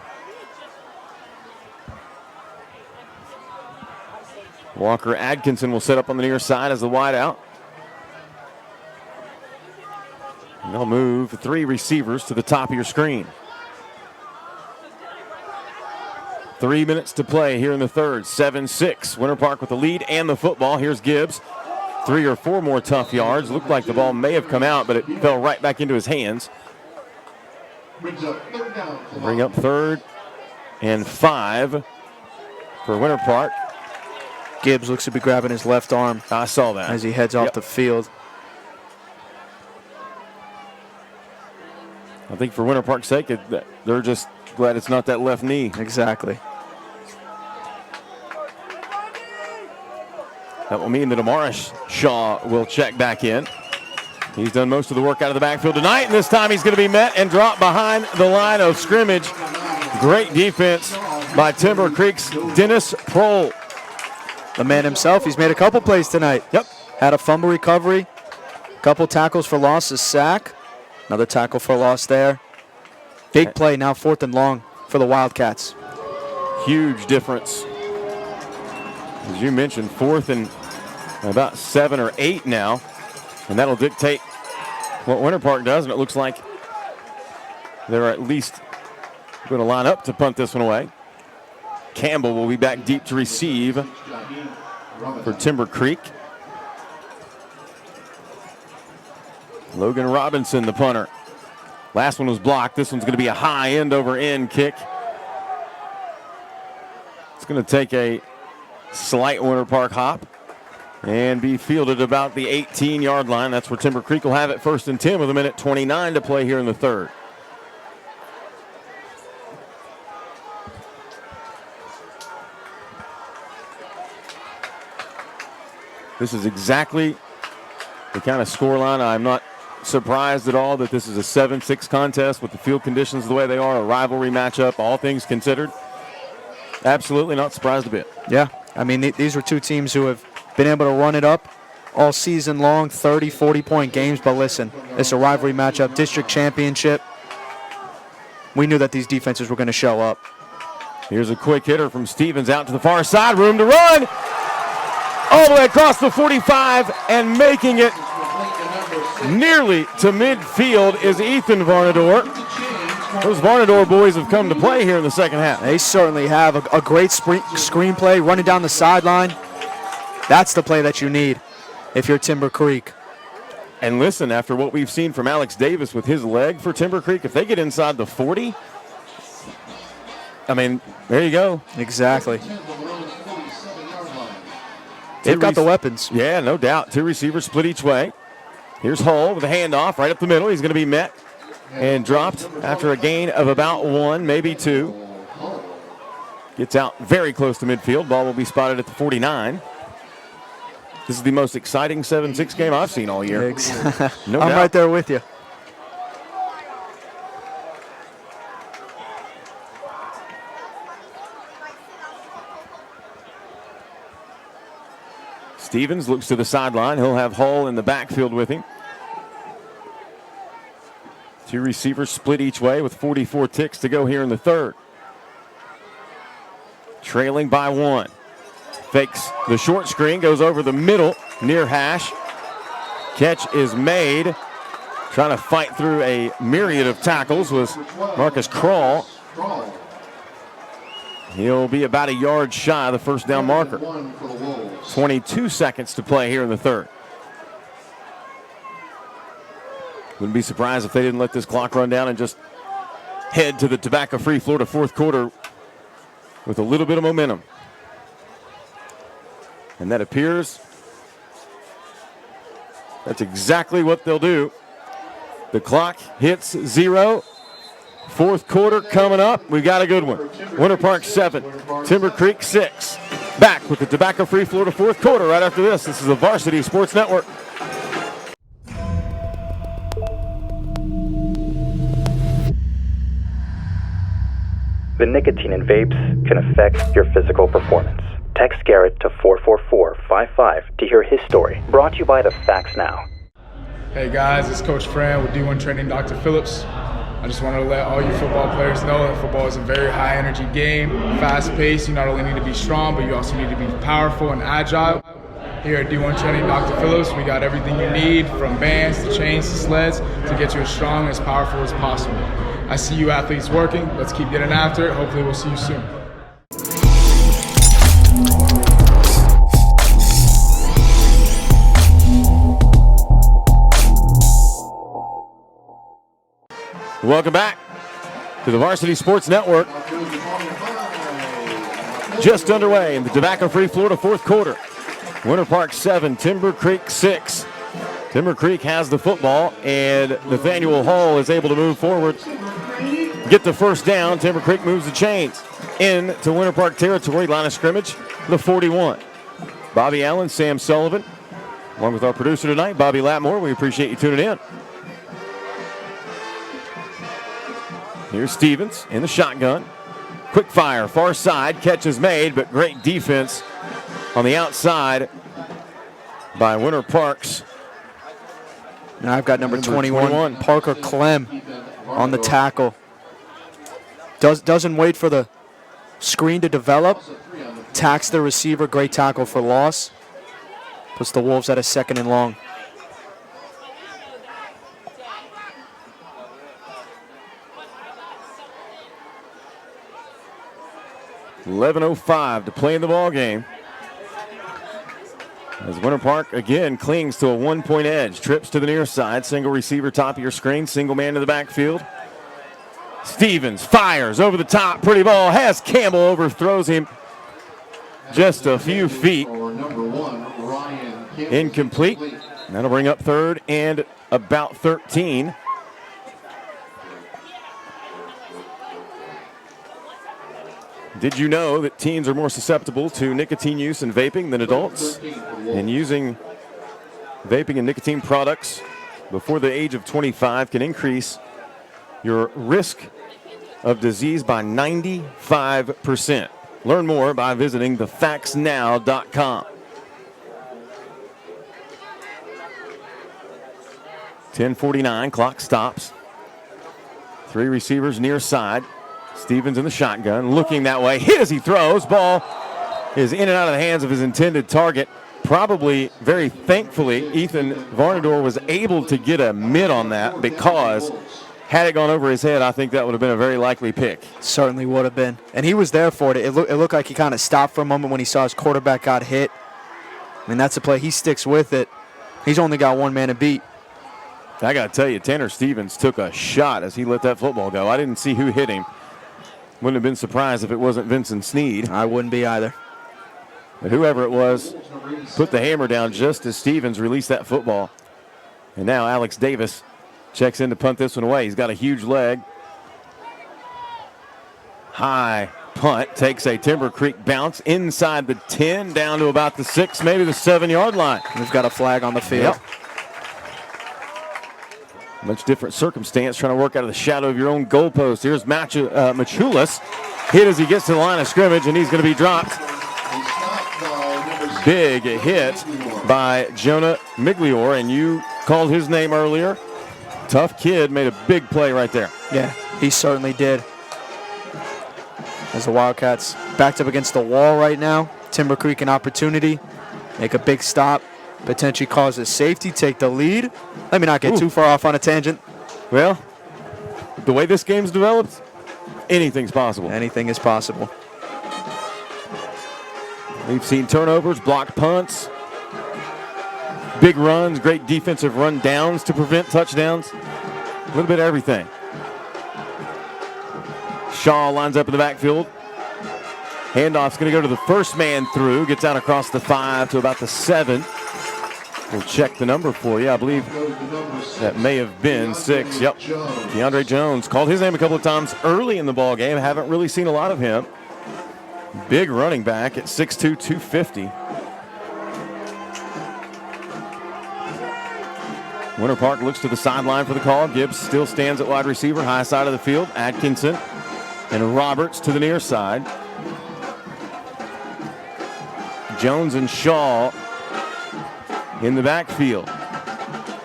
Walker Atkinson will set up on the near side as the wideout. And they'll move 3 receivers to the top of your screen. 3 minutes to play here in the third. 7-6. Winter Park with the lead and the football. Here's Gibbs. 3 or 4 more tough yards. Looked like the ball may have come out, but it fell right back into his hands. Bring up 3rd and 5 for Winter Park. Gibbs looks to be grabbing his left arm. I saw that. As he heads off the field. I think for Winter Park's sake, they're just glad it's not that left knee. Exactly. That will mean that Amarish Shaw will check back in. He's done most of the work out of the backfield tonight, and this time he's going to be met and dropped behind the line of scrimmage. Great defense by Timber Creek's Dennis Prohl. The man himself, he's made a couple plays tonight. Yep. Had a fumble recovery, couple tackles for loss, a sack, another tackle for loss there. Big play now, 4th and long for the Wildcats. Huge difference. As you mentioned, 4th and about 7 or 8 now, and that'll dictate what Winter Park does, and it looks like they're at least going to line up to punt this one away. Campbell will be back deep to receive for Timber Creek. Logan Robinson, the punter. Last one was blocked. This one's going to be a high end over end kick. It's going to take a slight Winter Park hop and be fielded about the 18-yard line. That's where Timber Creek will have it 1st and 10 with 1:29 to play here in the third. This is exactly the kind of scoreline. I'm not surprised at all that this is a 7-6 contest with the field conditions the way they are, a rivalry matchup, all things considered. Absolutely not surprised a bit. Yeah, I mean, these were 2 teams who have been able to run it up all season long, 30, 40-point games. But listen, it's a rivalry matchup, district championship. We knew that these defenses were going to show up. Here's a quick hitter from Stevens out to the far side, room to run. All the way across the 45 and making it nearly to midfield is Ethan Varnador. Those Varnador boys have come to play here in the second half. They certainly have a great screenplay running down the sideline. That's the play that you need if you're Timber Creek. And listen, after what we've seen from Alex Davis with his leg for Timber Creek, if they get inside the 40, I mean, there you go. Exactly. They've got the weapons. Yeah, no doubt. 2 receivers split each way. Here's Hull with a handoff right up the middle. He's going to be met and dropped after a gain of about 1, maybe 2. Gets out very close to midfield. Ball will be spotted at the 49. This is the most exciting 7-6 game I've seen all year. No I'm doubt. right there with you. Stevens looks to the sideline. He'll have Hull in the backfield with him. 2 receivers split each way with 44 ticks to go here in the third. Trailing by 1. Fakes the short screen, goes over the middle near hash. Catch is made. Trying to fight through a myriad of tackles was Marcus Kroll. He'll be about a yard shy of the first down marker. 22 seconds to play here in the third. Wouldn't be surprised if they didn't let this clock run down and just head to the tobacco-free Florida fourth quarter with a little bit of momentum. And that appears that's exactly what they'll do. The clock hits 0. Fourth quarter coming up. We got a good one. Winter Park 7, Timber Creek 6. Back with the tobacco-free Florida fourth quarter right after this. This is the Varsity Sports Network. The nicotine in vapes can affect your physical performance. Text Garrett to 44455 to hear his story. Brought to you by the Facts Now. Hey guys, it's Coach Fran with D1 Training Dr. Phillips. I just wanted to let all you football players know that football is a very high energy game, fast paced. You not only need to be strong, but you also need to be powerful and agile. Here at D1 Training Dr. Phillips, we got everything you need from bands to chains to sleds to get you as strong and as powerful as possible. I see you athletes working. Let's keep getting after it. Hopefully we'll see you soon. Welcome back to the Varsity Sports Network. Just underway in the tobacco-free Florida fourth quarter. Winter Park 7, Timber Creek 6. Timber Creek has the football, and Nathaniel Hall is able to move forward, get the first down. Timber Creek moves the chains into Winter Park territory, line of scrimmage, the 41. Bobby Allen, Sam Sullivan, along with our producer tonight, Bobby Latmore. We appreciate you tuning in. Here's Stevens in the shotgun. Quick fire, far side, catch is made, but great defense on the outside by Winter Parks. Now I've got number 21, Parker Clem on the tackle. Doesn't wait for the screen to develop. Tacks the receiver, great tackle for loss. Puts the Wolves at a 2nd and long. .11:05 to play in the ball game. As Winter Park again clings to a 1-point edge. Trips to the near side. Single receiver top of your screen. Single man to the backfield. Stevens fires over the top. Pretty ball. Has Campbell, overthrows him just a few feet. Incomplete. That'll bring up 3rd and about 13. Did you know that teens are more susceptible to nicotine use and vaping than adults? And using vaping and nicotine products before the age of 25 can increase your risk of disease by 95%. Learn more by visiting thefactsnow.com. 10:49, clock stops. 3 receivers near side. Stevens in the shotgun, looking that way. Hit as he throws. Ball is in and out of the hands of his intended target. Probably, very thankfully, Ethan Varnador was able to get a mid on that, because had it gone over his head, I think that would have been a very likely pick. Certainly would have been. And he was there for it. It looked like he kind of stopped for a moment when he saw his quarterback got hit. I mean, that's a play. He sticks with it. He's only got one man to beat. I got to tell you, Tanner Stevens took a shot as he let that football go. I didn't see who hit him. Wouldn't have been surprised if it wasn't Vincent Sneed. I wouldn't be either. But whoever it was put the hammer down just as Stevens released that football. And now Alex Davis checks in to punt this one away. He's got a huge leg. High punt, takes a Timber Creek bounce inside the 10, down to about the 6, maybe the 7-yard line. We've got a flag on the field. Yep. Much different circumstance, trying to work out of the shadow of your own goalpost. Here's Machulis, hit as he gets to the line of scrimmage, and he's going to be dropped. Big hit by Jonah Miglior, and you called his name earlier. Tough kid, made a big play right there. Yeah, he certainly did. As the Wildcats backed up against the wall right now, Timber Creek an opportunity, make a big stop, potentially cause a safety, take the lead. Let me not get too far off on a tangent. Well, the way this game's developed, anything's possible. Anything is possible. We've seen turnovers, blocked punts, big runs, great defensive run downs to prevent touchdowns. A little bit of everything. Shaw lines up in the backfield. Handoff's going to go to the first man through. Gets out across the 5 to about the 7. We'll check the number for you. I believe that may have been 6. Yep. DeAndre Jones called his name a couple of times early in the ball game. Haven't really seen a lot of him. Big running back at 6'2", 250. Winter Park looks to the sideline for the call. Gibbs still stands at wide receiver, high side of the field. Atkinson and Roberts to the near side. Jones and Shaw in the backfield.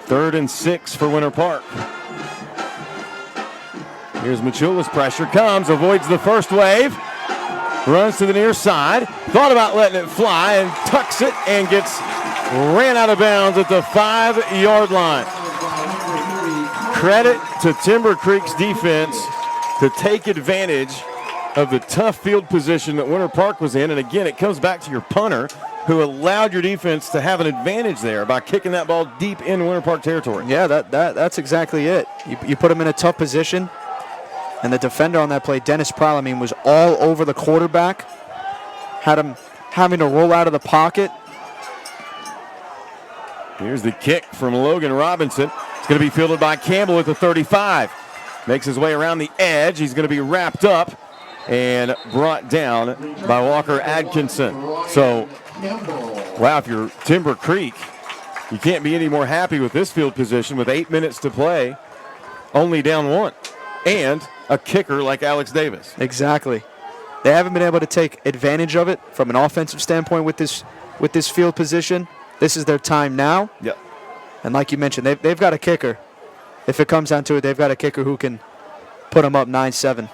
3rd and 6 for Winter Park. Here's Machula's pressure. Comes, avoids the first wave. Runs to the near side. Thought about letting it fly and tucks it and ran out of bounds at the 5-yard line. Credit to Timber Creek's defense to take advantage of the tough field position that Winter Park was in. And again, it comes back to your punter who allowed your defense to have an advantage there by kicking that ball deep in Winter Park territory. Yeah, that's exactly it. You put him in a tough position, and the defender on that play, Dennis Prowl, was all over the quarterback, had him having to roll out of the pocket. Here's the kick from Logan Robinson. It's going to be fielded by Campbell at the 35. Makes his way around the edge. He's going to be wrapped up and brought down by Walker Atkinson. So, wow, if you're Timber Creek, you can't be any more happy with this field position with 8 minutes to play, only down 1, and a kicker like Alex Davis. Exactly. They haven't been able to take advantage of it from an offensive standpoint with this field position. This is their time now. Yep. And like you mentioned, they've got a kicker. If it comes down to it, they've got a kicker who can put them up 9-7.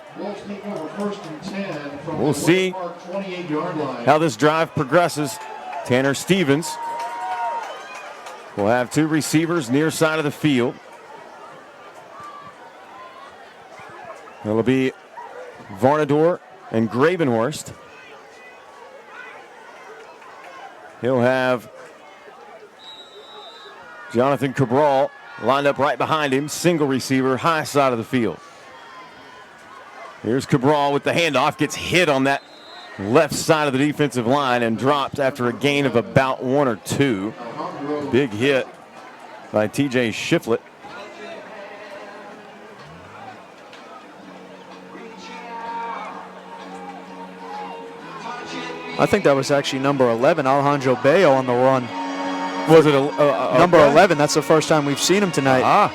We'll see how this drive progresses. Tanner Stevens will have 2 receivers near side of the field. It'll be Varnador and Gravenhorst. He'll have Jonathan Cabral lined up right behind him, single receiver, high side of the field. Here's Cabral with the handoff, gets hit on that left side of the defensive line and dropped after a gain of about 1 or 2. Big hit by TJ Shiflett. I think that was actually number 11, Alejandro Bayo, on the run. Was it number 11? That's the first time we've seen him tonight.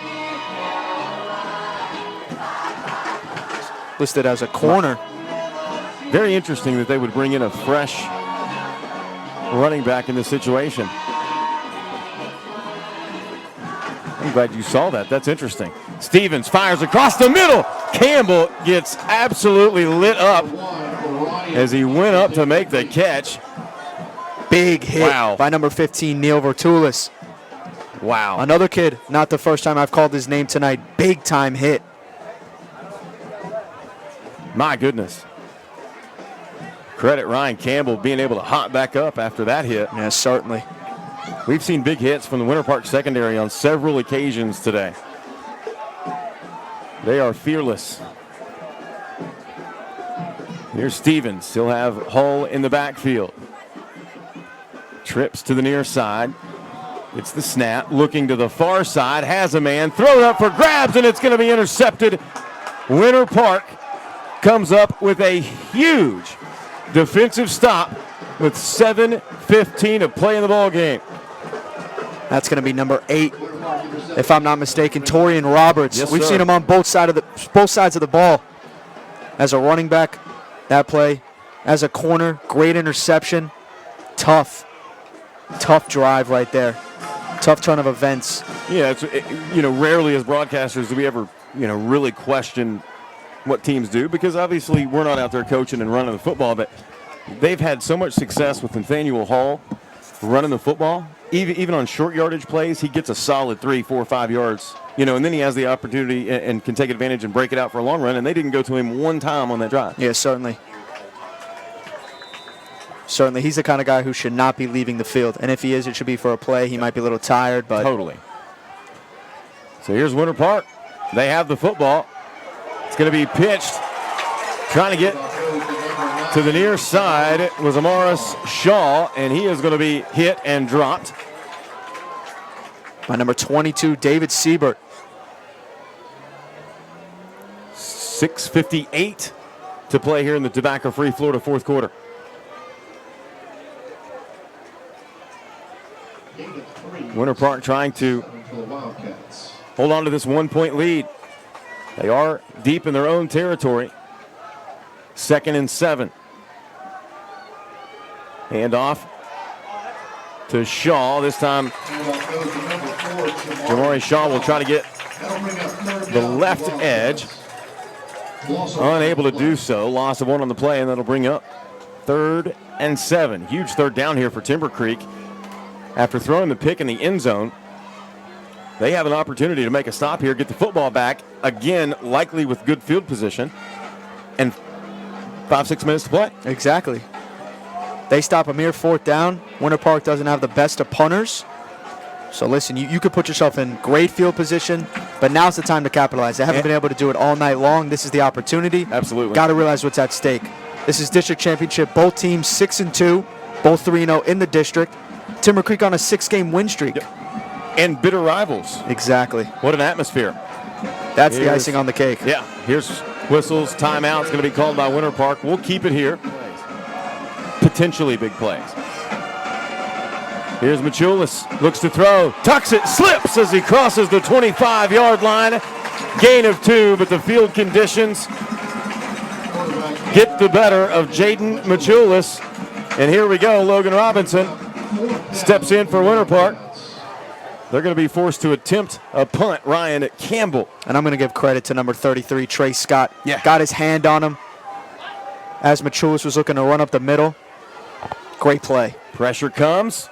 Listed as a corner. Very interesting that they would bring in a fresh running back in this situation. I'm glad you saw that. That's interesting. Stevens fires across the middle. Campbell gets absolutely lit up as he went up to make the catch. Big hit by number 15, Neil Vertulis. Wow. Another kid, not the first time I've called his name tonight. Big time hit. My goodness. Credit Ryan Campbell being able to hop back up after that hit. Yeah, certainly. We've seen big hits from the Winter Park secondary on several occasions today. They are fearless. Here's Stevens. He'll have Hull in the backfield. Trips to the near side. It's the snap. Looking to the far side. Has a man. Thrown up for grabs, and it's going to be intercepted. Winter Park comes up with a huge defensive stop with 7:15 to play in the ball game. That's going to be number 8, if I'm not mistaken, Torian Roberts. Yes, We've sir. seen him on both sides of the ball. As a running back, that play. As a corner, great interception. Tough drive right there. Tough turn of events. Yeah, it's, rarely as broadcasters do we ever, really question what teams do, because obviously we're not out there coaching and running the football, but they've had so much success with Nathaniel Hall running the football. Even on short yardage plays, he gets a solid 3, 4, 5 yards, and then he has the opportunity and can take advantage and break it out for a long run, and they didn't go to him one time on that drive. Yeah, certainly. Certainly, he's the kind of guy who should not be leaving the field, and if he is, it should be for a play. He might be a little tired, but totally. So here's Winter Park. They have the football. It's going to be pitched. Trying to get to the near side. It was Amaris Shaw, and he is going to be hit and dropped by number 22, David Siebert. 6:58 to play here in the tobacco-free Florida fourth quarter. Winter Park trying to hold on to this 1-point lead. They are deep in their own territory. 2nd and 7. Hand off to Shaw. This time, Jamari Shaw will try to get the left edge. Unable to do so. Loss of 1 on the play, and that'll bring up 3rd and 7. Huge third down here for Timber Creek. After throwing the pick in the end zone, they have an opportunity to make a stop here, get the football back, again, likely with good field position, and 5-6 minutes to play. Exactly. They stop a mere 4th down. Winter Park doesn't have the best of punters. So listen, you could put yourself in great field position, but now's the time to capitalize. They haven't been able to do it all night long. This is the opportunity. Absolutely. Got to realize what's at stake. This is district championship. Both teams 6-2, both 3-0 in the district. Timber Creek on a 6-game win streak. Yep. And bitter rivals. Exactly. What an atmosphere. That's the icing on the cake. Yeah. Here's whistles. Timeout's going to be called by Winter Park. We'll keep it here. Potentially big plays. Here's Machulis, looks to throw, tucks it, slips as he crosses the 25-yard line. Gain of 2, but the field conditions get the better of Jaden Machulis. And here we go, Logan Robinson steps in for Winter Park. They're going to be forced to attempt a punt, Ryan Campbell. And I'm going to give credit to number 33, Trey Scott. Yeah. Got his hand on him as Machulis was looking to run up the middle. Great play. Pressure comes.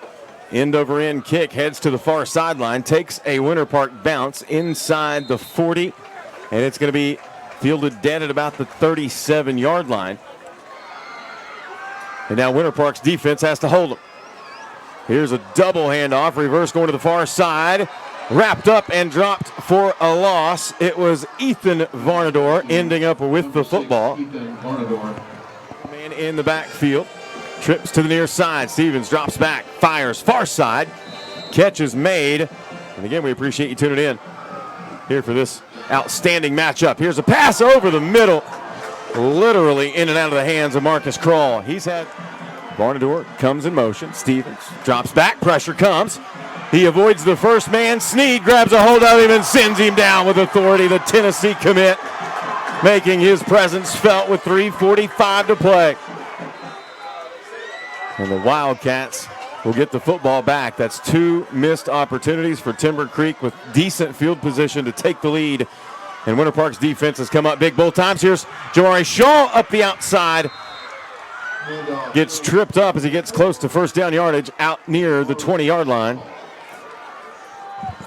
End over end kick heads to the far sideline, takes a Winter Park bounce inside the 40, and it's going to be fielded dead at about the 37-yard line. And now Winter Park's defense has to hold them. Here's a double handoff, reverse going to the far side, wrapped up and dropped for a loss. It was Ethan Varnador ending up with the football. Man in the backfield. Trips to the near side. Stevens drops back, fires far side. Catch is made. And again, we appreciate you tuning in here for this outstanding matchup. Here's a pass over the middle, literally in and out of the hands of Marcus Kroll. He's had Varnador comes in motion. Stevens drops back, pressure comes. He avoids the first man. Sneed grabs a hold of him and sends him down with authority. The Tennessee commit making his presence felt with 3:45 to play. And the Wildcats will get the football back. That's 2 missed opportunities for Timber Creek with decent field position to take the lead. And Winter Park's defense has come up big both times. Here's Jamari Shaw up the outside. Gets tripped up as he gets close to first down yardage out near the 20-yard line.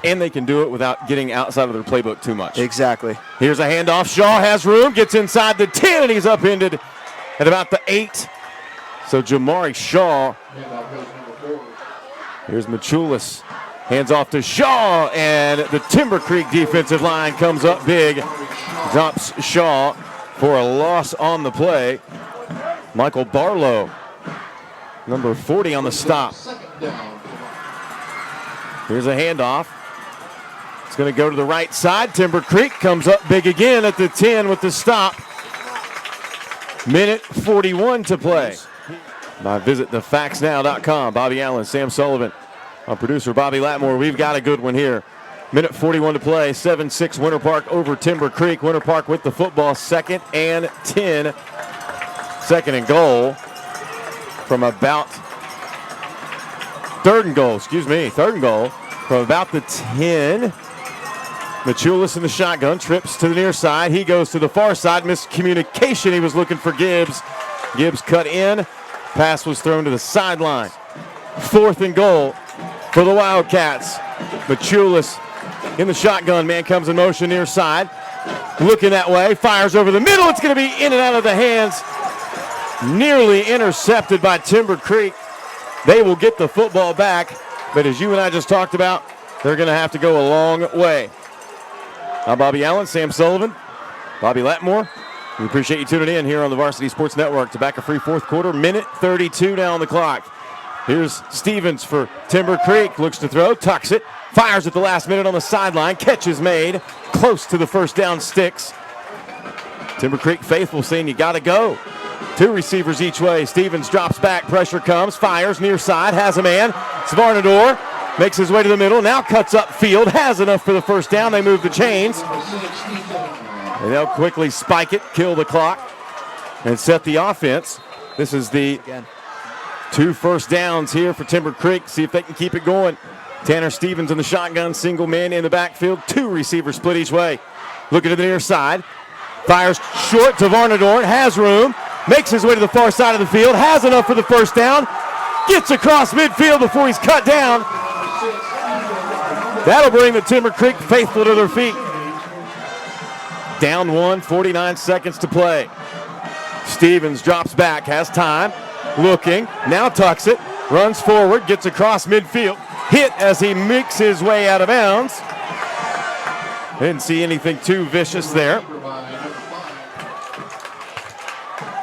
And they can do it without getting outside of their playbook too much. Exactly. Here's a handoff. Shaw has room, gets inside the 10, and he's upended at about the 8. So Jamari Shaw. Here's Machulis. Hands off to Shaw, and the Timber Creek defensive line comes up big. Drops Shaw for a loss on the play. Michael Barlow, number 40 on the stop. Here's a handoff. It's going to go to the right side. Timber Creek comes up big again at the 10 with the stop. Minute 41 to play. Visit thefaxnow.com. Bobby Allen, Sam Sullivan, our producer Bobby Latmore. We've got a good one here. Minute 41 to play. 7-6 Winter Park over Timber Creek. Winter Park with the football. 2nd and 10. 2nd and goal from about 3rd and goal. Excuse me. 3rd and goal from about the 10. Machulis in the shotgun. Trips to the near side. He goes to the far side. Miscommunication. He was looking for Gibbs. Gibbs cut in. Pass was thrown to the sideline. 4th and goal for the Wildcats. Machulis in the shotgun. Man comes in motion near side. Looking that way. Fires over the middle. It's going to be in and out of the hands. Nearly intercepted by Timber Creek. They will get the football back. But as you and I just talked about, they're going to have to go a long way. I'm Bobby Allen, Sam Sullivan, Bobby Latmore. We appreciate you tuning in here on the Varsity Sports Network. Tobacco-free 4th quarter, minute 32 now on the clock. Here's Stevens for Timber Creek. Looks to throw, tucks it, fires at the last minute on the sideline. Catch is made, close to the first down sticks. Timber Creek faithful saying you got to go. 2 receivers each way. Stevens drops back, pressure comes, fires near side, has a man. Svarnador makes his way to the middle, now cuts up field, has enough for the first down. They move the chains. And they'll quickly spike it, kill the clock, and set the offense. This is the 2 first downs here for Timber Creek. See if they can keep it going. Tanner Stevens in the shotgun, single man in the backfield. 2 receivers split each way. Looking to the near side. Fires short to Varnadorn. Has room. Makes his way to the far side of the field. Has enough for the first down. Gets across midfield before he's cut down. That'll bring the Timber Creek faithful to their feet. Down 1, 49 seconds to play. Stevens drops back, has time. Looking, now tucks it. Runs forward, gets across midfield. Hit as he makes his way out of bounds. Didn't see anything too vicious there.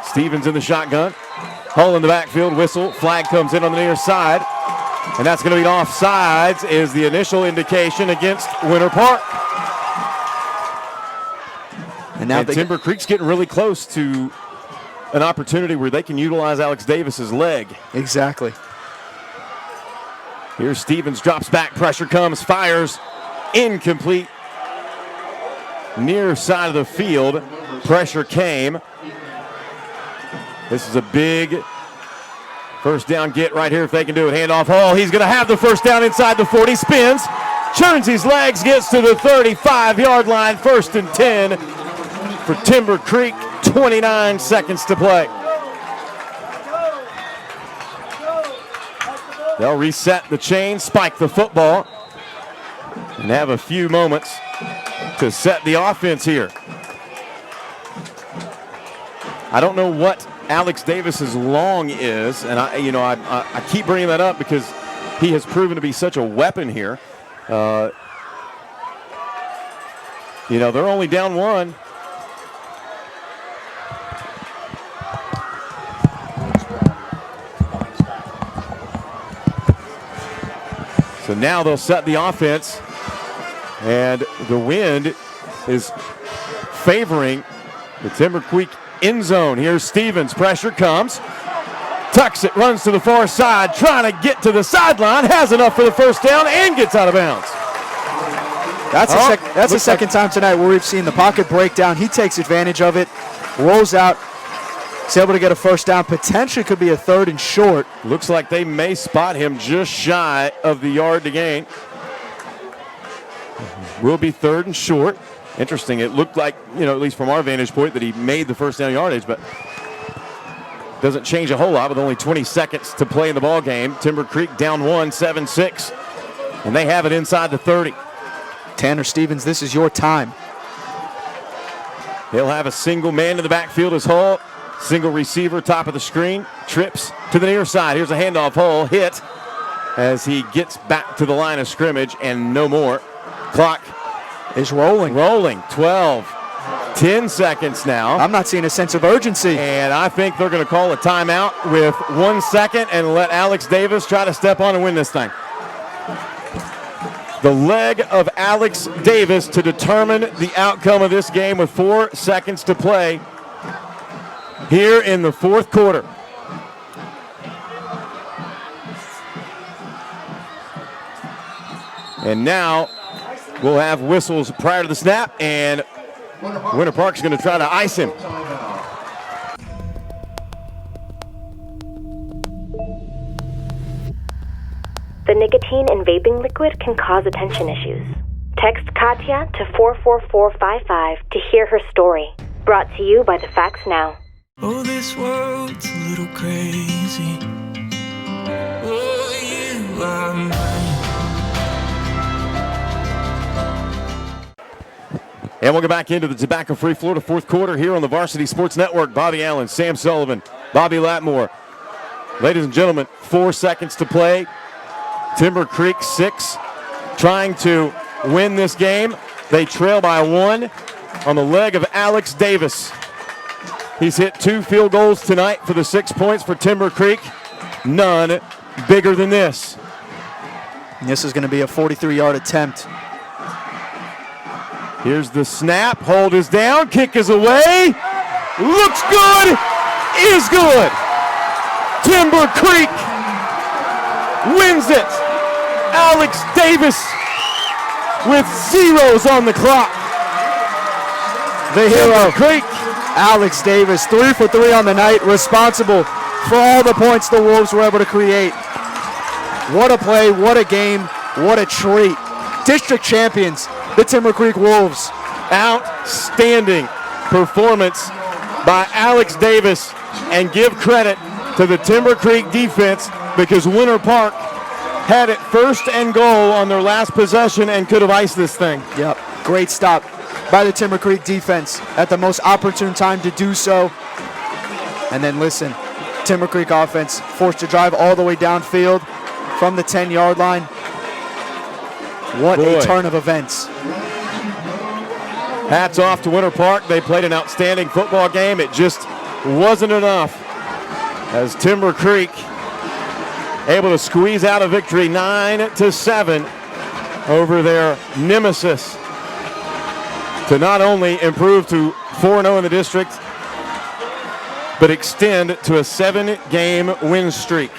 Stevens in the shotgun. Hull in the backfield, whistle. Flag comes in on the near side. And that's going to be offsides, is the initial indication against Winter Park. And now Timber Creek's getting really close to an opportunity where they can utilize Alex Davis's leg. Exactly. Here's Stevens, drops back, pressure comes, fires, incomplete. Near side of the field, pressure came. This is a big first down get right here if they can do it. Handoff Hall, he's going to have the first down inside the 40, spins, churns his legs, gets to the 35-yard line, 1st and 10 for Timber Creek, 29 seconds to play. They'll reset the chain, spike the football, and have a few moments to set the offense here. I don't know what Alex Davis's long is, and I keep bringing that up because he has proven to be such a weapon here. They're only down 1. So now they'll set the offense, and the wind is favoring the Timber Creek end zone. Here's Stevens, pressure comes, tucks it, runs to the far side, trying to get to the sideline, has enough for the first down, and gets out of bounds. That's the second time tonight where we've seen the pocket breakdown. He takes advantage of it, rolls out, is able to get a first down, potentially could be a 3rd and short. Looks like they may spot him just shy of the yard to gain. Will be 3rd and short. Interesting, it looked like, at least from our vantage point, that he made the first down yardage, but doesn't change a whole lot with only 20 seconds to play in the ball game. Timber Creek down 1, 7-6, and they have it inside the 30. Tanner Stevens, this is your time. They'll have a single man in the backfield as Hull. Single receiver, top of the screen, trips to the near side. Here's a handoff, Hull, hit as he gets back to the line of scrimmage, and no more. Clock is rolling. 12, 10 seconds now. I'm not seeing a sense of urgency. And I think they're going to call a timeout with 1 second and let Alex Davis try to step on and win this thing. The leg of Alex Davis to determine the outcome of this game with 4 seconds to play here in the 4th quarter. And now we'll have whistles prior to the snap, and Winter Park's going to try to ice him. The nicotine in vaping liquid can cause attention issues. Text Katya to 44455 to hear her story. Brought to you by the Facts Now. Oh, this world's a little crazy. Oh, you are mine. And we'll go back into the tobacco-free Florida 4th quarter here on the Varsity Sports Network. Bobby Allen, Sam Sullivan, Bobby Latmore. Ladies and gentlemen, 4 seconds to play. Timber Creek 6, trying to win this game. They trail by 1 on the leg of Alex Davis. He's hit 2 field goals tonight for the 6 points for Timber Creek. None bigger than this. And this is going to be a 43-yard attempt. Here's the snap. Hold is down. Kick is away. Looks good. Is good. Timber Creek wins it. Alex Davis with zeros on the clock. The hero. Creek. Alex Davis, 3 for 3 on the night, responsible for all the points the Wolves were able to create. What a play, what a game, what a treat. District champions, the Timber Creek Wolves. Outstanding performance by Alex Davis, and give credit to the Timber Creek defense because Winter Park had it 1st and goal on their last possession and could have iced this thing. Yep, great stop by the Timber Creek defense at the most opportune time to do so. And then listen, Timber Creek offense forced to drive all the way downfield from the 10-yard line. What a turn of events. Hats off to Winter Park. They played an outstanding football game. It just wasn't enough as Timber Creek able to squeeze out a victory 9-7 over their nemesis to not only improve to 4-0 in the district, but extend to a 7-game win streak.